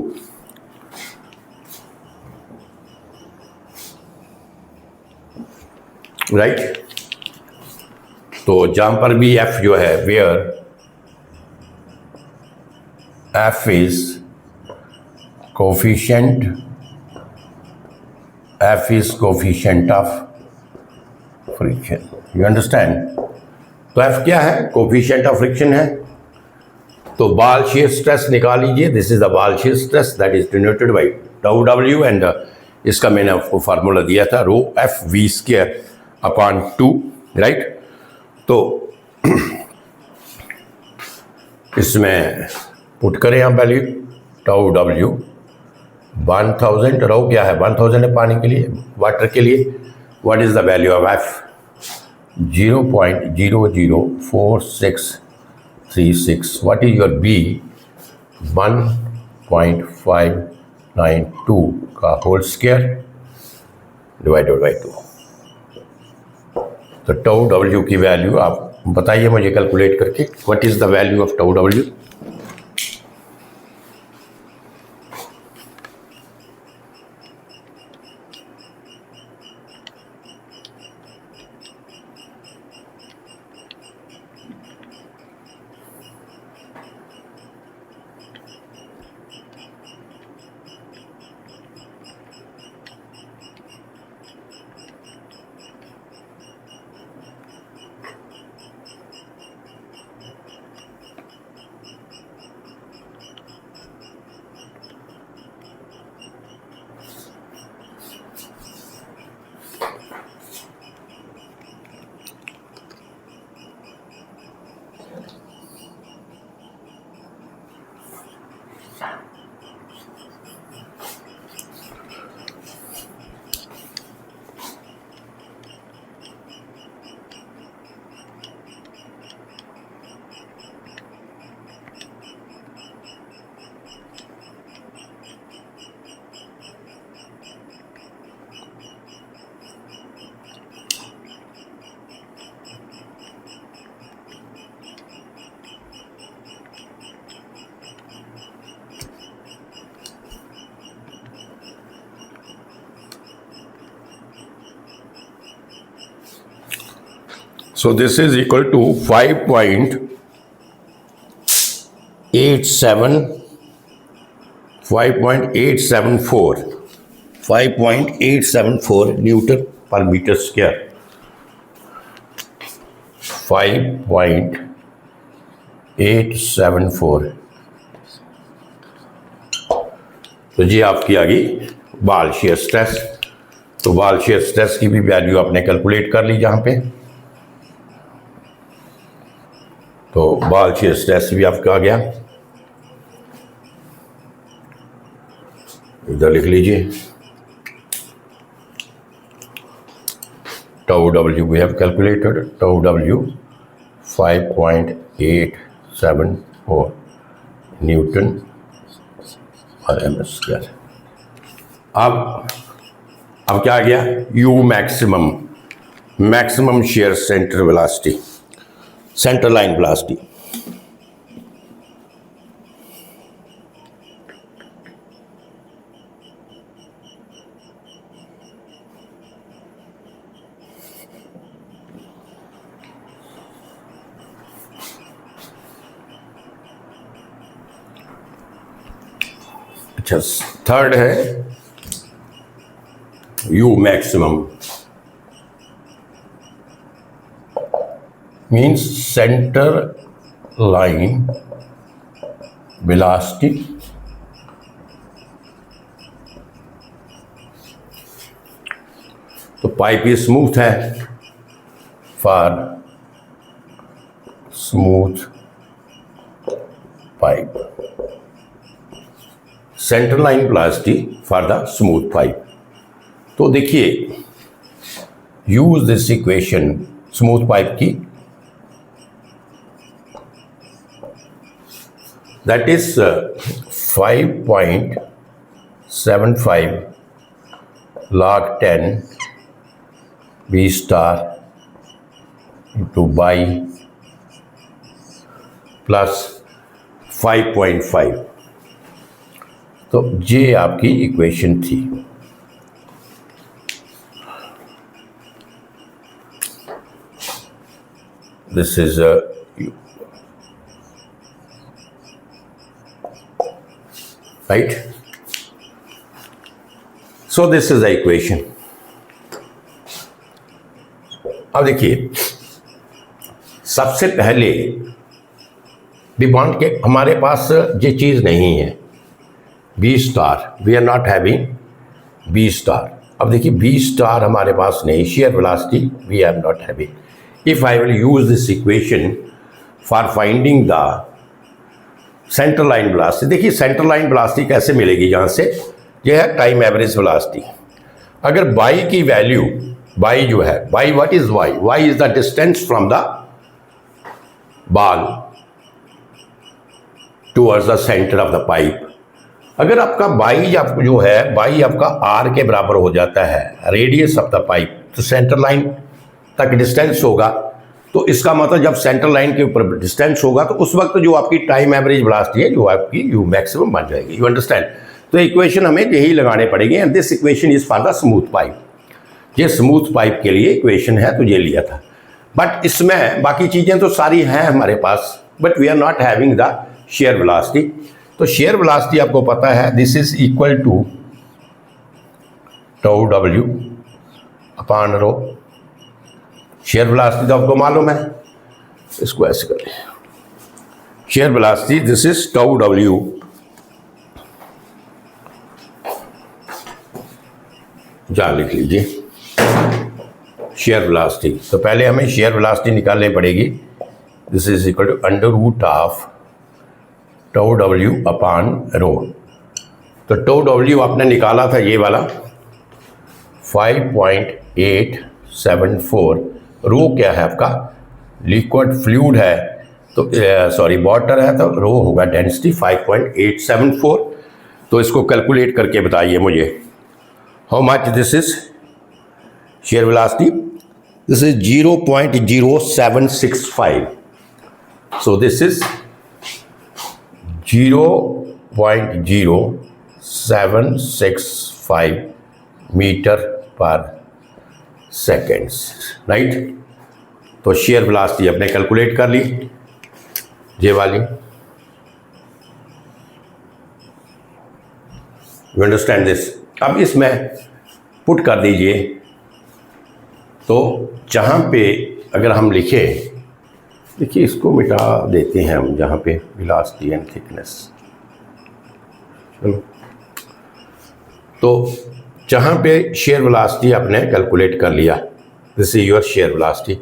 Right? तो जहां पर भी F जो है, where F is coefficient of friction. You understand? तो एफ क्या है? कोफिशिएंट ऑफ फ्रिक्शन है। तो बाल shear स्ट्रेस निकाल लीजिए। This is the wall shear stress that is denoted by tau W and इसका मैंने आपको फार्मूला दिया था rho F V square upon 2, right? तो इसमें पुट करें आप वैल्यू टाउ डब्ल्यू 1000, रो क्या है? 1000 है पानी के लिए, वाटर के लिए। What is the value of F? 0.004636। What is your B? 1.592 का होल स्क्वायर डिवाइडेड बाई 2। तो टाउ डब्ल्यू की वैल्यू आप बताइए मुझे कैलकुलेट करके। What is the value of tau W? So this is equal to 5.874 Newton per metre square. 5.874। तो जी आपकी आ गई बाल शेयर स्ट्रेस। तो बाल शेयर स्ट्रेस की भी वैल्यू आपने कैलकुलेट कर ली जहाँ पे। तो बाल शेयर स्ट्रेस भी आपका आ गया, इधर लिख लीजिए। Tau W we have calculated, tau W 5.874 Newton पर एम स्क्वायर। अब क्या आ गया? You maximum share centre velocity, centre line velocity. अच्छा, थर्ड है you maximum, means centre line velocity तो पाइप ये स्मूथ है, for smooth pipe, centre line velocity for the smooth pipe. तो देखिए, use this equation smooth pipe की, that is 5.75 log 10 B star into by plus 5.5। तो ये आपकी equation थी। This is right. So this is the equation. अब देखिए, सबसे पहले वी वांट के हमारे पास ये चीज़ नहीं है B star, we are not having B star. अब देखिए, बी स्टार हमारे पास नहीं, shear velocity we are not having. If I will use this equation for finding the center line velocity, देखिए सेंटर लाइन वेलोसिटी कैसे मिलेगी? जहाँ से यह है टाइम एवरेज वेलोसिटी। अगर y की वैल्यू, y जो है, y what is y? y is the distance from the ball towards the centre of the pipe. अगर आपका y जो है, y आपका r के बराबर हो जाता है, रेडियस ऑफ द पाइप, तो सेंटर लाइन तक डिस्टेंस होगा। तो इसका मतलब जब सेंटर लाइन के ऊपर डिस्टेंस होगा तो उस वक्त जो आपकी टाइम एवरेज वेलोसिटी है, जो आपकी यू मैक्सिमम बन जाएगी। You understand? तो इक्वेशन हमें यही लगाने पड़ेंगे, and this equation is for the smooth pipe. ये स्मूथ पाइप के लिए इक्वेशन है, तो ये लिया था। बट इसमें बाकी चीज़ें तो सारी हैं हमारे पास, but we are not having the shear velocity. तो शेयर वेलोसिटी आपको पता है, this is equal to tau W upon rho. Shear velocity तो आपको मालूम है, इसको ऐसे करें, shear velocity this is tau W जहाँ लिख लीजिए शेयर वेलोसिटी। तो पहले हमें शेयर वेलोसिटी निकालनी पड़ेगी। This is equal to under root of tau W upon rho. तो टाउ डब्ल्यू आपने निकाला था ये वाला 5.874। रो क्या है आपका? लिक्विड फ्लूइड है, तो सॉरी वाटर है, तो रो होगा डेंसिटी 5.874। तो इसको कैलकुलेट करके बताइए मुझे, how much this is shear velocity? This is 0.0765। So this is 0.0765 meter पर सेकेंड्स, राइट? तो शेयर वेलोसिटी अपने कैलकुलेट कर ली, ये वाली। You understand this. अब इसमें पुट कर दीजिए, तो जहाँ पे अगर हम लिखें, देखिए इसको मिटा देते हैं हम, जहाँ पे वेलोसिटी एंड थिकनेस, चलो, तो जहाँ पे शेयर वेलोसिटी आपने कैलकुलेट कर लिया, this is your share velocity,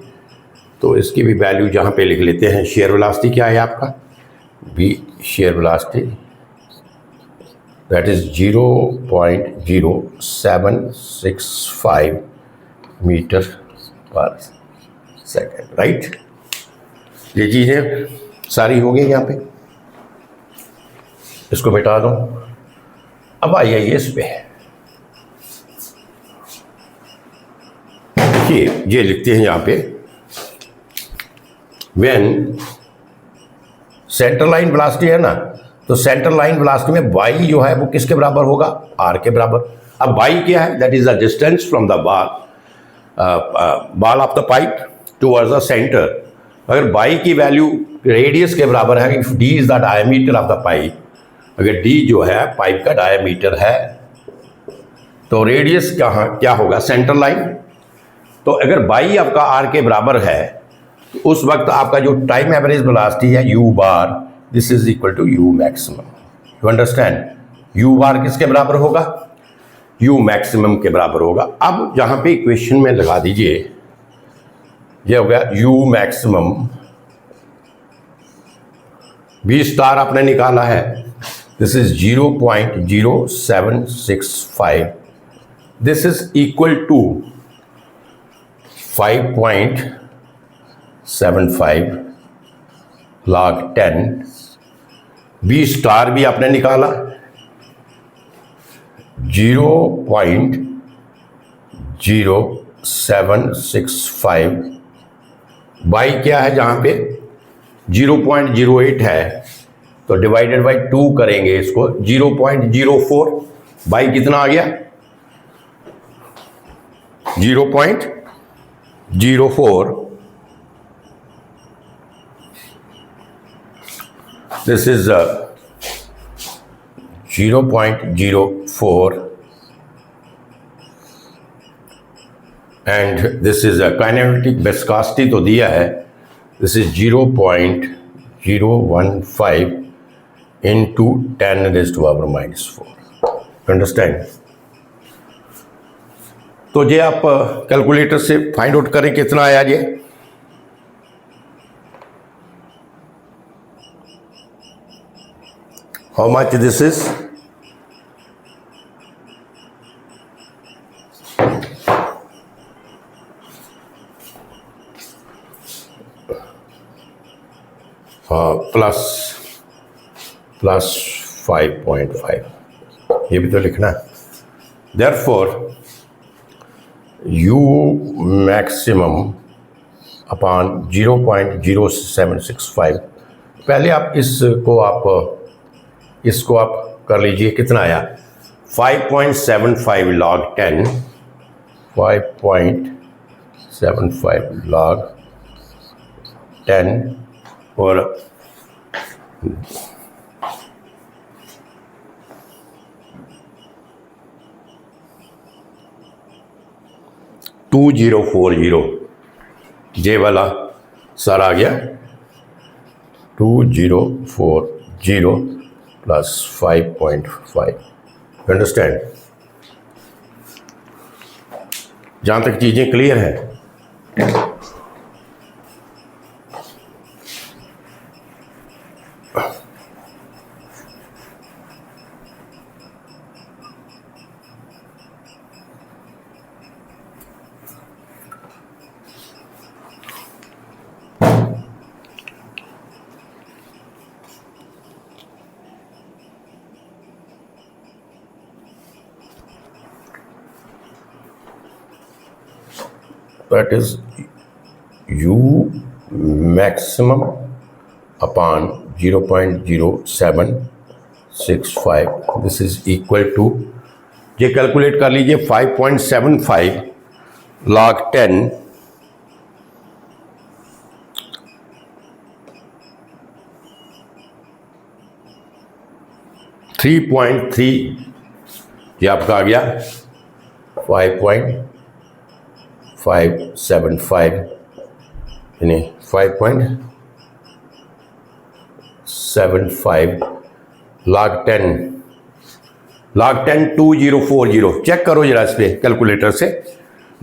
तो इसकी भी वैल्यू जहाँ पे लिख लेते हैं। शेयर वेलोसिटी क्या है आपका, B shear velocity that is 0.0765 meter पर सेकेंड, राइट। ये चीज़ें सारी हो गई यहाँ पे, इसको मिटा दो। अब आइए इस पे, देखिए ये लिखते हैं यहाँ पे, व्हेन सेंटर लाइन वेलोसिटी है ना, तो सेंटर लाइन वेलोसिटी में y जो है वो किसके बराबर होगा, r के बराबर। अब y क्या है, that is the distance from the ball of the pipe towards the centre. अगर y की वैल्यू रेडियस के बराबर है, if d is the diameter of the pipe, अगर d जो है पाइप का डायमीटर है, तो रेडियस क्या होगा, सेंटर लाइन। तो अगर y आपका r के बराबर है, तो उस वक्त आपका जो टाइम एवरेज वेलोसिटी है u bar, this is equal to u maximum. You understand, u bar किसके बराबर होगा, u मैक्सिमम के बराबर होगा। अब जहां पे इक्वेशन में लगा दीजिए, ये हो गया u मैक्सिमम, v स्टार आपने निकाला है, this is 0.0765, this is equal to 5.75 log 10, B star भी आपने निकाला 0.0765, बाई क्या है, जहाँ पे 0.08 है, तो डिवाइडेड बाई 2 करेंगे इसको, 0.04, बाई कितना आ गया, 0.04, this is 0.04 and this is a kinetic viscosity तो दिया है, this is 0.015 into 10 raised to power minus 4. Understand? तो ये आप कैलकुलेटर से फाइंड आउट करें कितना आया ये, how much this is, plus 5.5, ये भी तो लिखना है। Therefore u मैक्सिमम अपॉन 0.0765, पहले आप इसको आप कर लीजिए, कितना आया, 5.75 log 10, 5.75 log 10 और 2040, ये वाला सर आ गया 2040 प्लस 5.5। अंडरस्टैंड, जहाँ तक चीज़ें क्लियर है। That is u maximum upon 0.0765, this is equal to, ये कैलकुलेट कर लीजिए, 5.75 log 10 3.3 ये आपका आ गया 5.575 यानी 5.75 log 10 2040 चेक करो जरा इस पे कैलकुलेटर से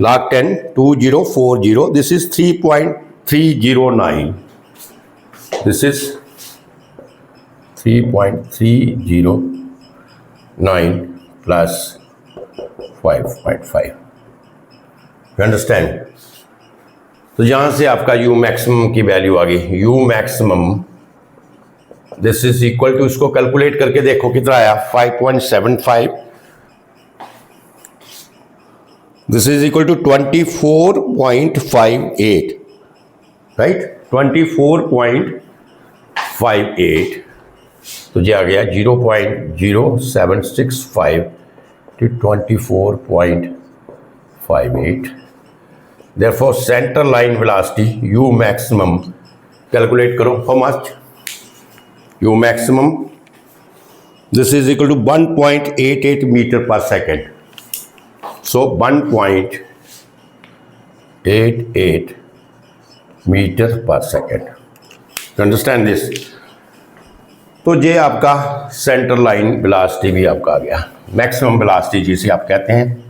log 10 2040 this is 3.309 this is 3.309 plus 5.5 you understand. तो यहां से आपका यू मैक्सिमम की वैल्यू आ गई, U maximum this is equal to, इसको कैलकुलेट करके देखो कितना आया 5.75, this is equal to 24.58 right 24.58 तो ये आ गया 0.0765 to 24.58 therefore center line velocity u maximum calculate करो how much u maximum this is equal to 1.88 meter per second so 1.88 meter per second you understand this तो ये आपका centre line velocity भी आपका आ गया, मैक्सिमम वेलोसिटी जिसे आप कहते हैं।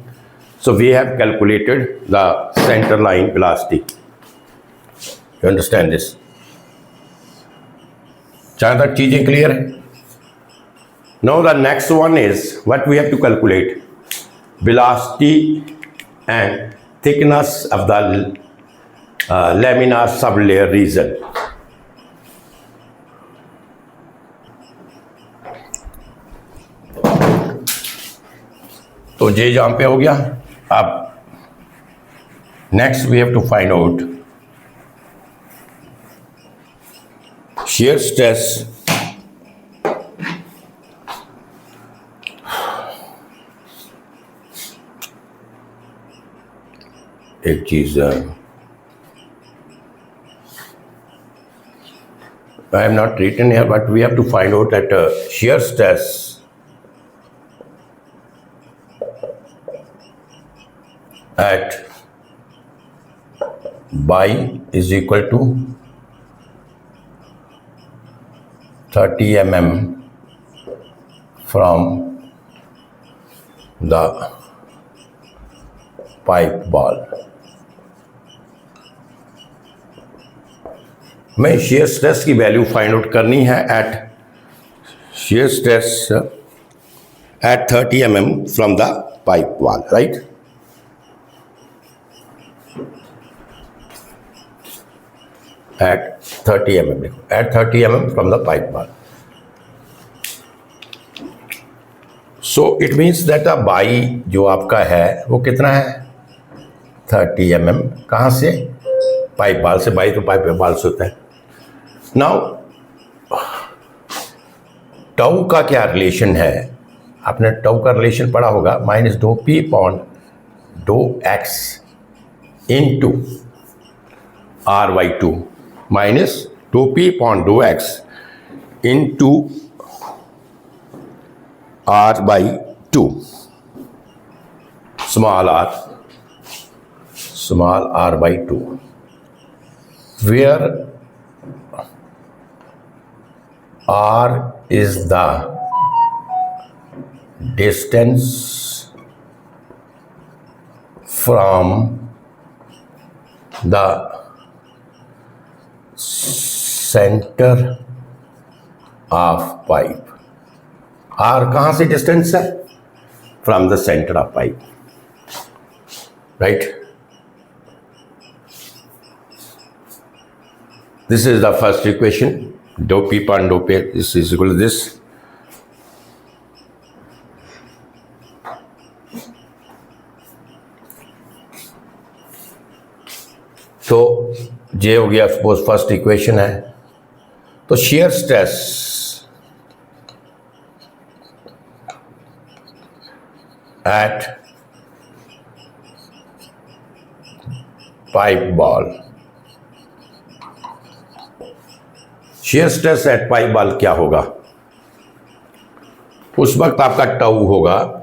So we have calculated the centre line velocity, you understand this. जहाँ तक चीजें क्लियर है। Now the next one is what we have to calculate velocity and thickness of the laminar sublayer region. तो ये जहां पे हो गया। अब next we have to find out shear stress एक चीज I am not written here, but we have to find out that shear stress at by is equal to 30 mm from the pipe ball। मैं shear stress की value find out करनी है eight shear stress at 30 mm from the pipe wall, right? At 30 mm, at 30 mm from the pipe wall. So it means that the by जो आपका है वो कितना है 30 mm, कहाँ से पाइप बाल से, बाई तो पाइप बाल से होता है। नाउ टाउ का क्या रिलेशन है, आपने टाउ का रिलेशन पढ़ा होगा, माइनस डो पी पॉन डो X into R by two minus डो पी पॉन डो X into R by two small R by two where r is the distance from the center of pipe। r कहाँ से डिस्टेंस है from the centre of pipe, right. This is the first equation, dou p upon dou p, this is equal to this। तो ये हो गया suppose first equation है। तो shear stress at pipe ball, shear stress at pipe ball क्या होगा, उस वक्त आपका टाउ होगा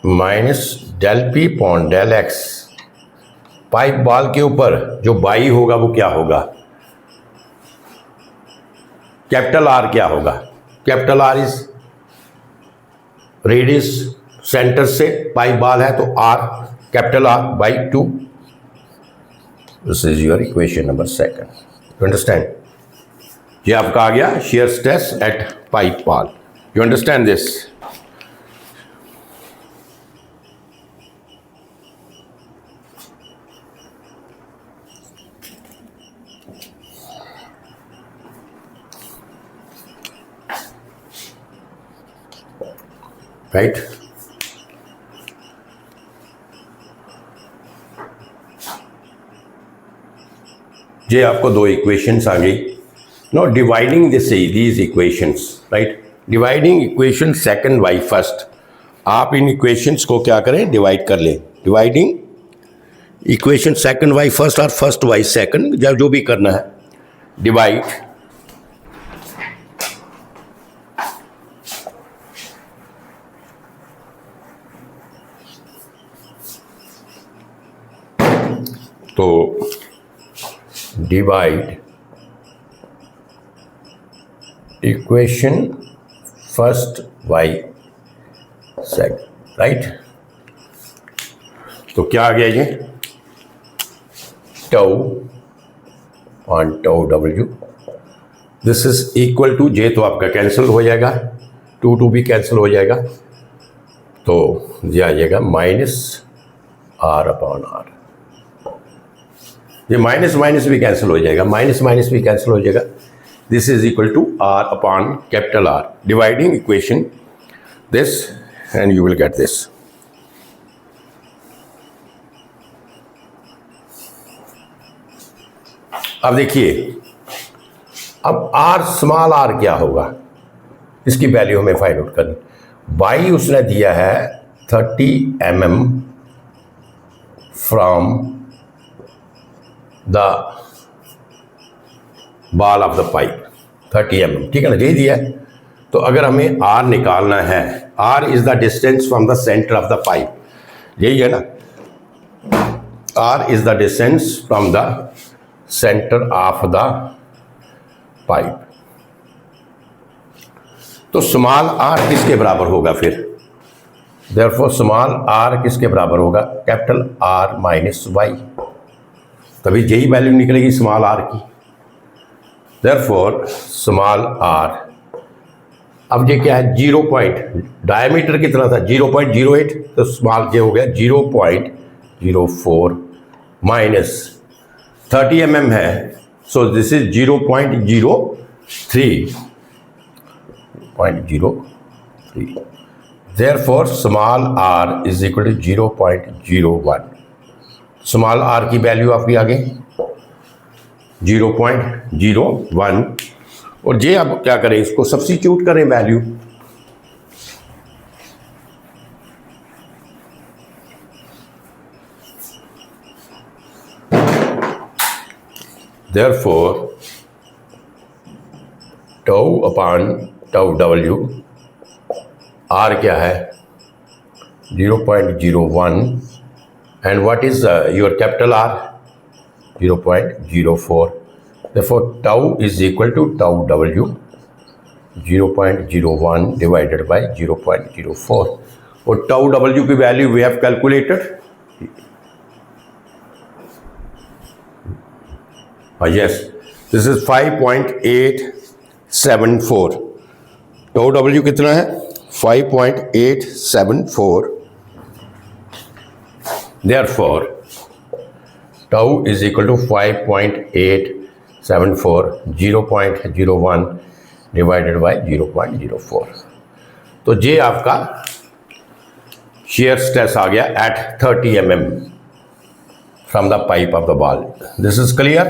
माइनस डेल पी पॉन डेल एक्स। पाइप बॉल के ऊपर जो बाई होगा वो क्या होगा, कैपिटल आर क्या होगा, capital R is radius centre से पाइप बॉल है तो are capital R by 2। This is your equation number second. You understand? ये आपका आ गया shear stress at pipe wall. You understand this? Right? ये आपको दो इक्वेशंस आ गई। Now dividing these equations, right? Dividing equation second by first. आप इन equations को क्या करें, डिवाइड कर लें। Dividing equation second by first और first by second, जब जो भी करना है डिवाइड तो divide equation first by second, right? तो क्या आ गया ये, tau on tau W, this is equal to, J तो आपका कैंसिल हो जाएगा, 2 भी कैंसिल हो जाएगा, तो ये आ जाएगा माइनस आर अपॉन आर। ये माइनस माइनस भी कैंसिल हो जाएगा, माइनस माइनस भी कैंसिल हो जाएगा। This is equal to R upon capital R. Dividing equation this and you will get this. अब देखिए, अब R स्मॉल r क्या होगा, इसकी वैल्यू हमें फाइंड आउट करनी। बाई उसने दिया है 30 mm from the ball of the pipe, 30 mm, ठीक है ना, यही दिया है। तो अगर हमें R निकालना है, R is the distance from the centre of the pipe, यही है ना, R is the distance from the centre of the pipe. तो स्मॉल r किसके बराबर होगा फिर, देयरफॉर स्मॉल r किसके बराबर होगा, कैपिटल R माइनस वाई, तभी यही वैल्यू निकलेगी स्मॉल r की। Therefore, small r, अब ये क्या है, 0 पॉइंट, डायमीटर कितना था 0.08, तो स्मॉल ये हो गया 0.04 माइनस 30 mm है, सो this is 0.03, therefore small r is equal to 0.01। Small r की वैल्यू आपकी आ गई 0.01, और ये अब क्या करें, इसको सब्स्टिट्यूट करें value. Therefore tau upon tau W, R क्या है 0.01, and what is your capital R 0.04। Therefore, tau is equal to tau w 0.01 divided by 0.04, और tau w की value we have calculated, yes, this is 5.874। tau w कितना है 5.874, therefore tau is equal to 5.874, 0.01 divided by 0.04। तो ये आपका shear stress आ गया at 30 mm from the pipe of the ball. This is clear,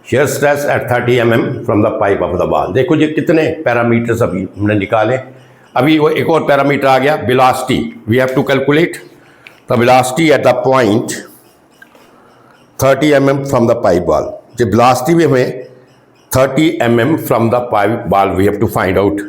shear stress at 30 mm from the pipe of the ball. देखो ये कितने पैरामीटर्स अभी हमने निकाले। अभी वो एक और पैरामीटर आ गया velocity, we have to calculate the velocity at the point 30 mm from the pipe ball. जो वेलोसिटी भी हमें 30 mm from the pipe valve. We have to find out.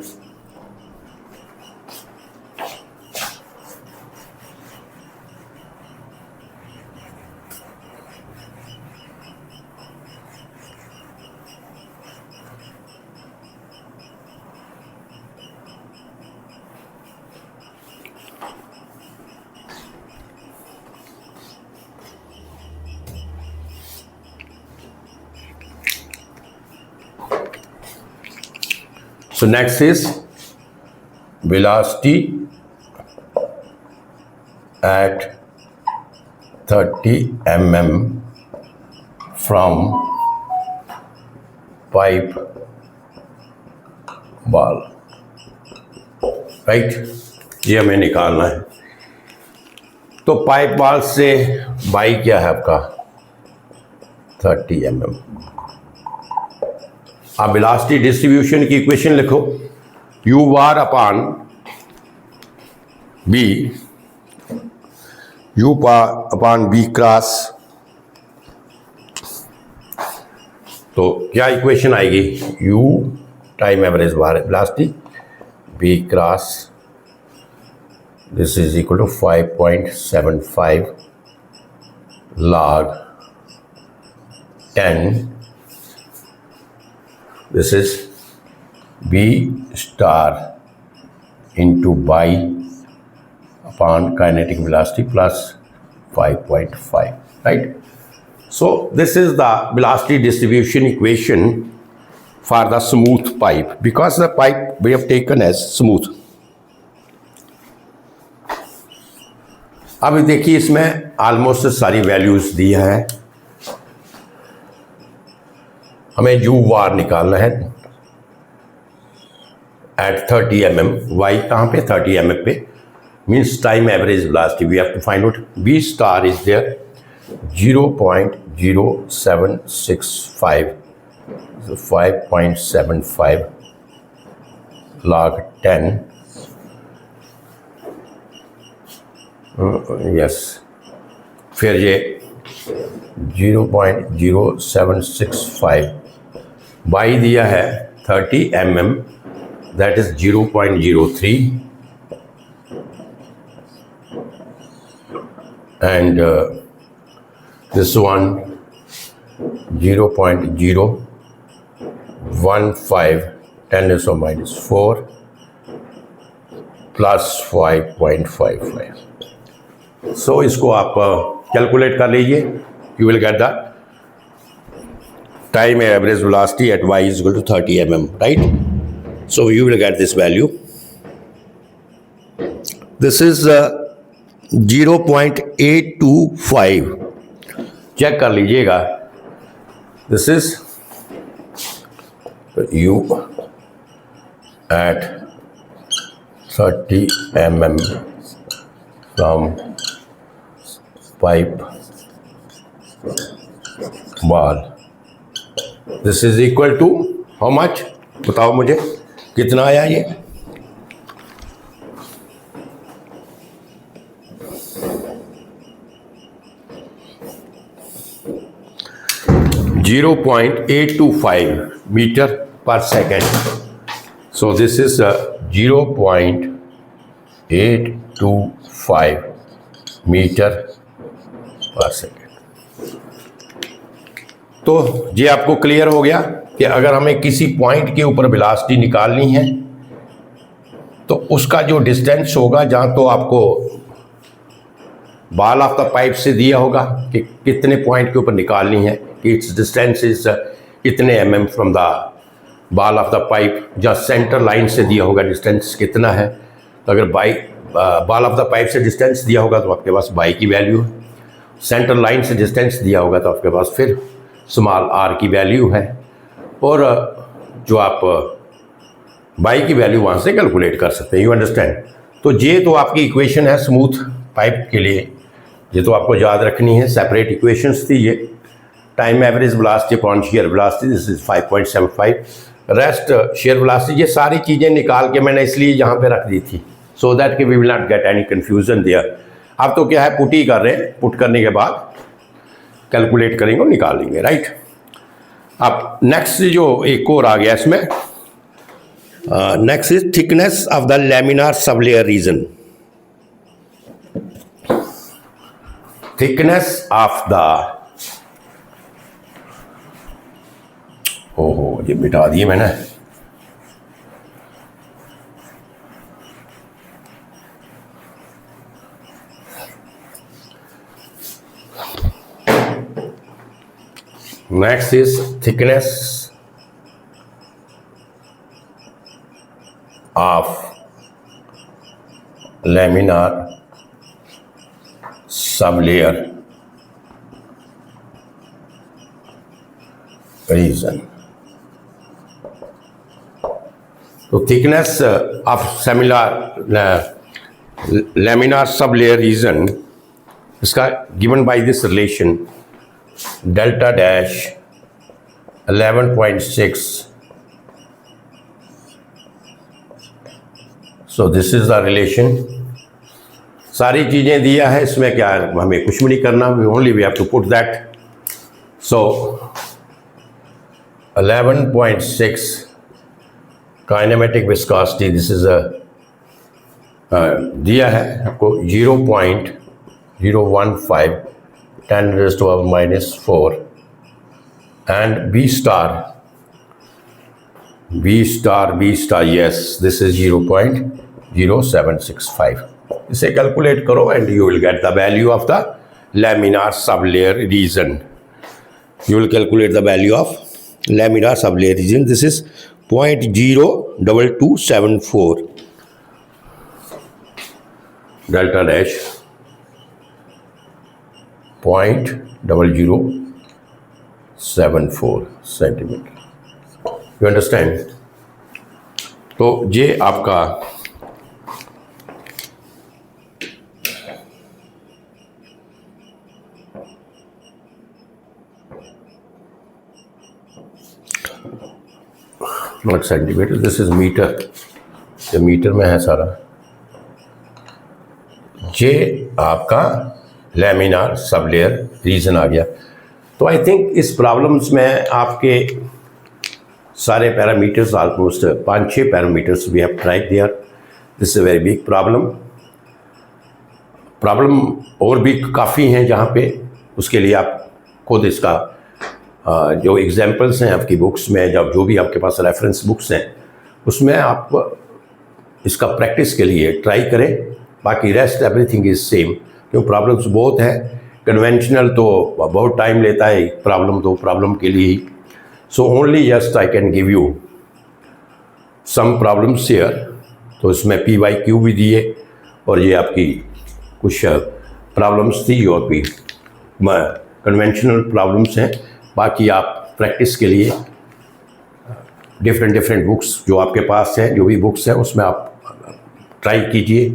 So next is velocity at 30 mm from pipe valve, right. ये हमें निकालना है। तो pipe valve से by क्या है आपका 30 mm। अब वेलोसिटी डिस्ट्रीब्यूशन की इक्वेशन लिखो, u bar upon b, u upon b cross. तो क्या इक्वेशन आएगी, u time average bar velocity, b cross, this is equal to 5.75 log 10, this is b star into by upon kinetic velocity plus 5.5, right? So this is the velocity distribution equation for the smooth pipe, because the pipe we have taken as smooth. अब देखिए इसमें almost सारी values दी है, हमें u बार निकालना है eight 30 mm, y कहाँ पे 30 mm पे, means time average velocity we have to find out. b star is there 0.0765, so 5.75 log 10, yes, फिर ये 0.0765 बाई दिया है 30 mm, that is 0.03, and this one 0.015, 10⁻⁴ plus 5.55। So इसको आप कैलकुलेट कर लीजिए, you will get the time average velocity at y is equal to 30 mm, right. So you will get this value, this is 0.825, check कर लीजिएगा, this is u at 30 mm from pipe valve, this is equal to how much, बताओ मुझे कितना आया ये, (0.825 meter per second. So this is 0.825 meter पर second. तो ये आपको क्लियर हो गया कि अगर हमें किसी पॉइंट के ऊपर वेलोसिटी निकालनी है तो उसका जो डिस्टेंस होगा, जहाँ तो आपको बॉल ऑफ द पाइप से दिया होगा कि कितने पॉइंट के ऊपर निकालनी है, कि इट्स डिस्टेंस इज इतने mm from the ball of the pipe, जहाँ सेंटर लाइन से दिया होगा डिस्टेंस कितना है। तो अगर बॉल ऑफ द पाइप से डिस्टेंस दिया होगा तो आपके पास बाई की वैल्यू है, सेंटर लाइन से डिस्टेंस दिया होगा तो आपके पास फिर स्मॉल r की वैल्यू है, और जो आप बाई की वैल्यू वहाँ से कैलकुलेट कर सकते हैं, यू अंडरस्टैंड। तो ये तो आपकी इक्वेशन है स्मूथ पाइप के लिए, ये तो आपको याद रखनी है, सेपरेट इक्वेशंस थी ये, time average velocity upon share velocity, this is 5.75, rest shear velocity, ये सारी चीज़ें निकाल के मैंने इसलिए यहाँ पे रख दी थी, सो दैट कि we will not get any confusion there. अब तो क्या है, पुट ही कर रहे हैं, पुट करने के बाद कैलकुलेट करेंगे और निकाल लेंगे, राइट। अब नेक्स्ट जो एक और आ गया इसमें, next is thickness of the laminar sublayer region. Thickness of the, ओहो ये मिटा दिए मैंने, next is thickness of laminar sublayer region। तो thickness of laminar sublayer region इसका given by this relation delta dash 11.6। so this is the relation। सारी चीज़ें दिया है इसमें, क्या हमें कुछ भी नहीं करना, we have to put that। so 11.6 kinematic viscosity, this is a दिया है आपको 0.015 10 raised to power minus 4 and B star, yes, this is 0.0765। इसे कैलकुलेट करो and you will get the value of the laminar sublayer region। You will calculate the value of laminar sublayer region। This is 0.02274 delta dash 0.0074 centimeter. You understand? तो ये आपका not centimeter, this is meter, ये meter में है सारा। ये आपका laminar sublayer reason आ गया। तो आई थिंक इस प्रॉब्लम्स में आपके सारे parameters, almost 5-6 parameters we have tried there. This is a very big problem और भी काफ़ी हैं जहाँ पे, उसके लिए आप खुद इसका जो एग्जांपल्स हैं आपकी बुक्स में, जब जो भी आपके पास रेफरेंस बुक्स हैं उसमें आप इसका प्रैक्टिस के लिए ट्राई करें। बाकी रेस्ट एवरीथिंग इज सेम, क्योंकि प्रॉब्लम्स बहुत हैं। कन्वेंशनल तो बहुत टाइम लेता है प्रॉब्लम, तो प्रॉब्लम के लिए ही। So only just I can give you some problems here. तो इसमें PYQ भी दिए और ये आपकी कुछ प्रॉब्लम्स थी और भी कन्वेंशनल प्रॉब्लम्स हैं। बाकी आप प्रैक्टिस के लिए डिफरेंट बुक्स जो आपके पास हैं, जो भी बुक्स हैं उसमें आप ट्राई कीजिए,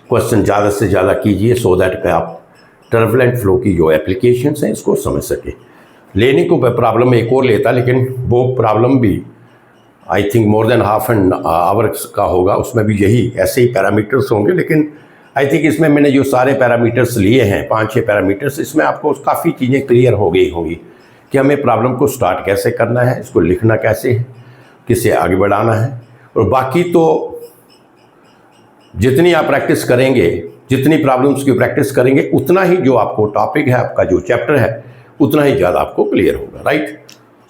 क्वेश्चन ज़्यादा से ज़्यादा कीजिए, सो दैट आप टर्बुलेंट फ्लो की जो एप्लीकेशंस हैं इसको समझ सकें। लेने को प्रॉब्लम एक और लेता, लेकिन वो प्रॉब्लम भी I think more than half an hour का होगा, उसमें भी यही ऐसे ही पैरामीटर्स होंगे। लेकिन आई थिंक इसमें मैंने जो सारे पैरामीटर्स लिए हैं, 5-6 पैरामीटर्स, इसमें आपको काफ़ी चीज़ें क्लियर हो गई होंगी कि हमें प्रॉब्लम को स्टार्ट कैसे करना है, इसको लिखना कैसे है, किसे आगे बढ़ाना है। और बाकी तो जितनी आप प्रैक्टिस करेंगे, जितनी प्रॉब्लम्स की प्रैक्टिस करेंगे, उतना ही जो आपको टॉपिक है, आपका जो चैप्टर है, उतना ही ज़्यादा आपको क्लियर होगा। Right?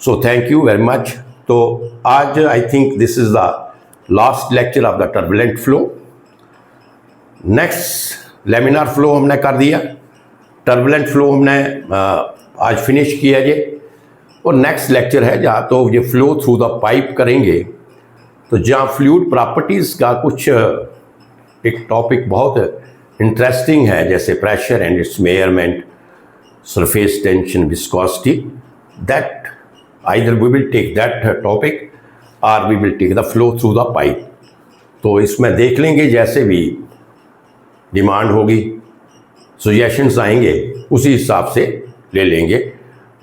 So thank you very much. तो आज I think this is the last lecture of the turbulent flow. Next laminar flow हमने कर दिया, टर्बुलेंट फ्लो हमने आज फिनिश किया ये। और नेक्स्ट लेक्चर है जहाँ तो ये फ्लो थ्रू द पाइप करेंगे, तो जहाँ फ्लूइड प्रॉपर्टीज़ का कुछ एक टॉपिक बहुत इंटरेस्टिंग है, जैसे pressure and its measurement, surface tension, viscosity, that either we will take that topic और we will take the flow through the pipe. तो इसमें देख लेंगे, जैसे भी डिमांड होगी, सजेशंस आएंगे, उसी हिसाब से ले लेंगे।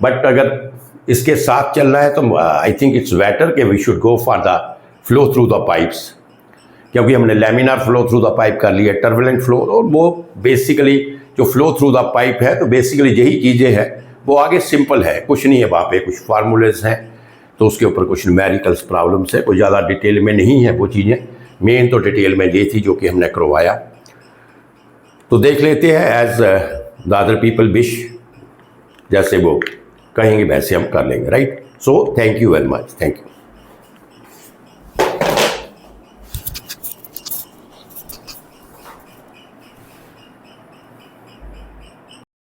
बट अगर इसके साथ चलना है तो आई थिंक इट्स बेटर कि we should go for the flow through the pipes, क्योंकि हमने laminar flow through the pipe कर लिया, टर्बुलेंट फ्लो, और वो बेसिकली जो फ्लो थ्रू द पाइप है, तो बेसिकली यही चीज़ें हैं वो आगे सिंपल है, कुछ नहीं है वहाँ पे, कुछ फार्मूलेज हैं, तो उसके ऊपर कुछ न्यूमेरिकल्स प्रॉब्लम्स है, कोई ज़्यादा डिटेल में नहीं है वो चीज़ें। मेन तो डिटेल में ये थी जो कि हमने करवाया, तो देख लेते हैं as the other people wish, जैसे वो कहेंगे वैसे हम कर लेंगे, right. So thank you very much, thank you.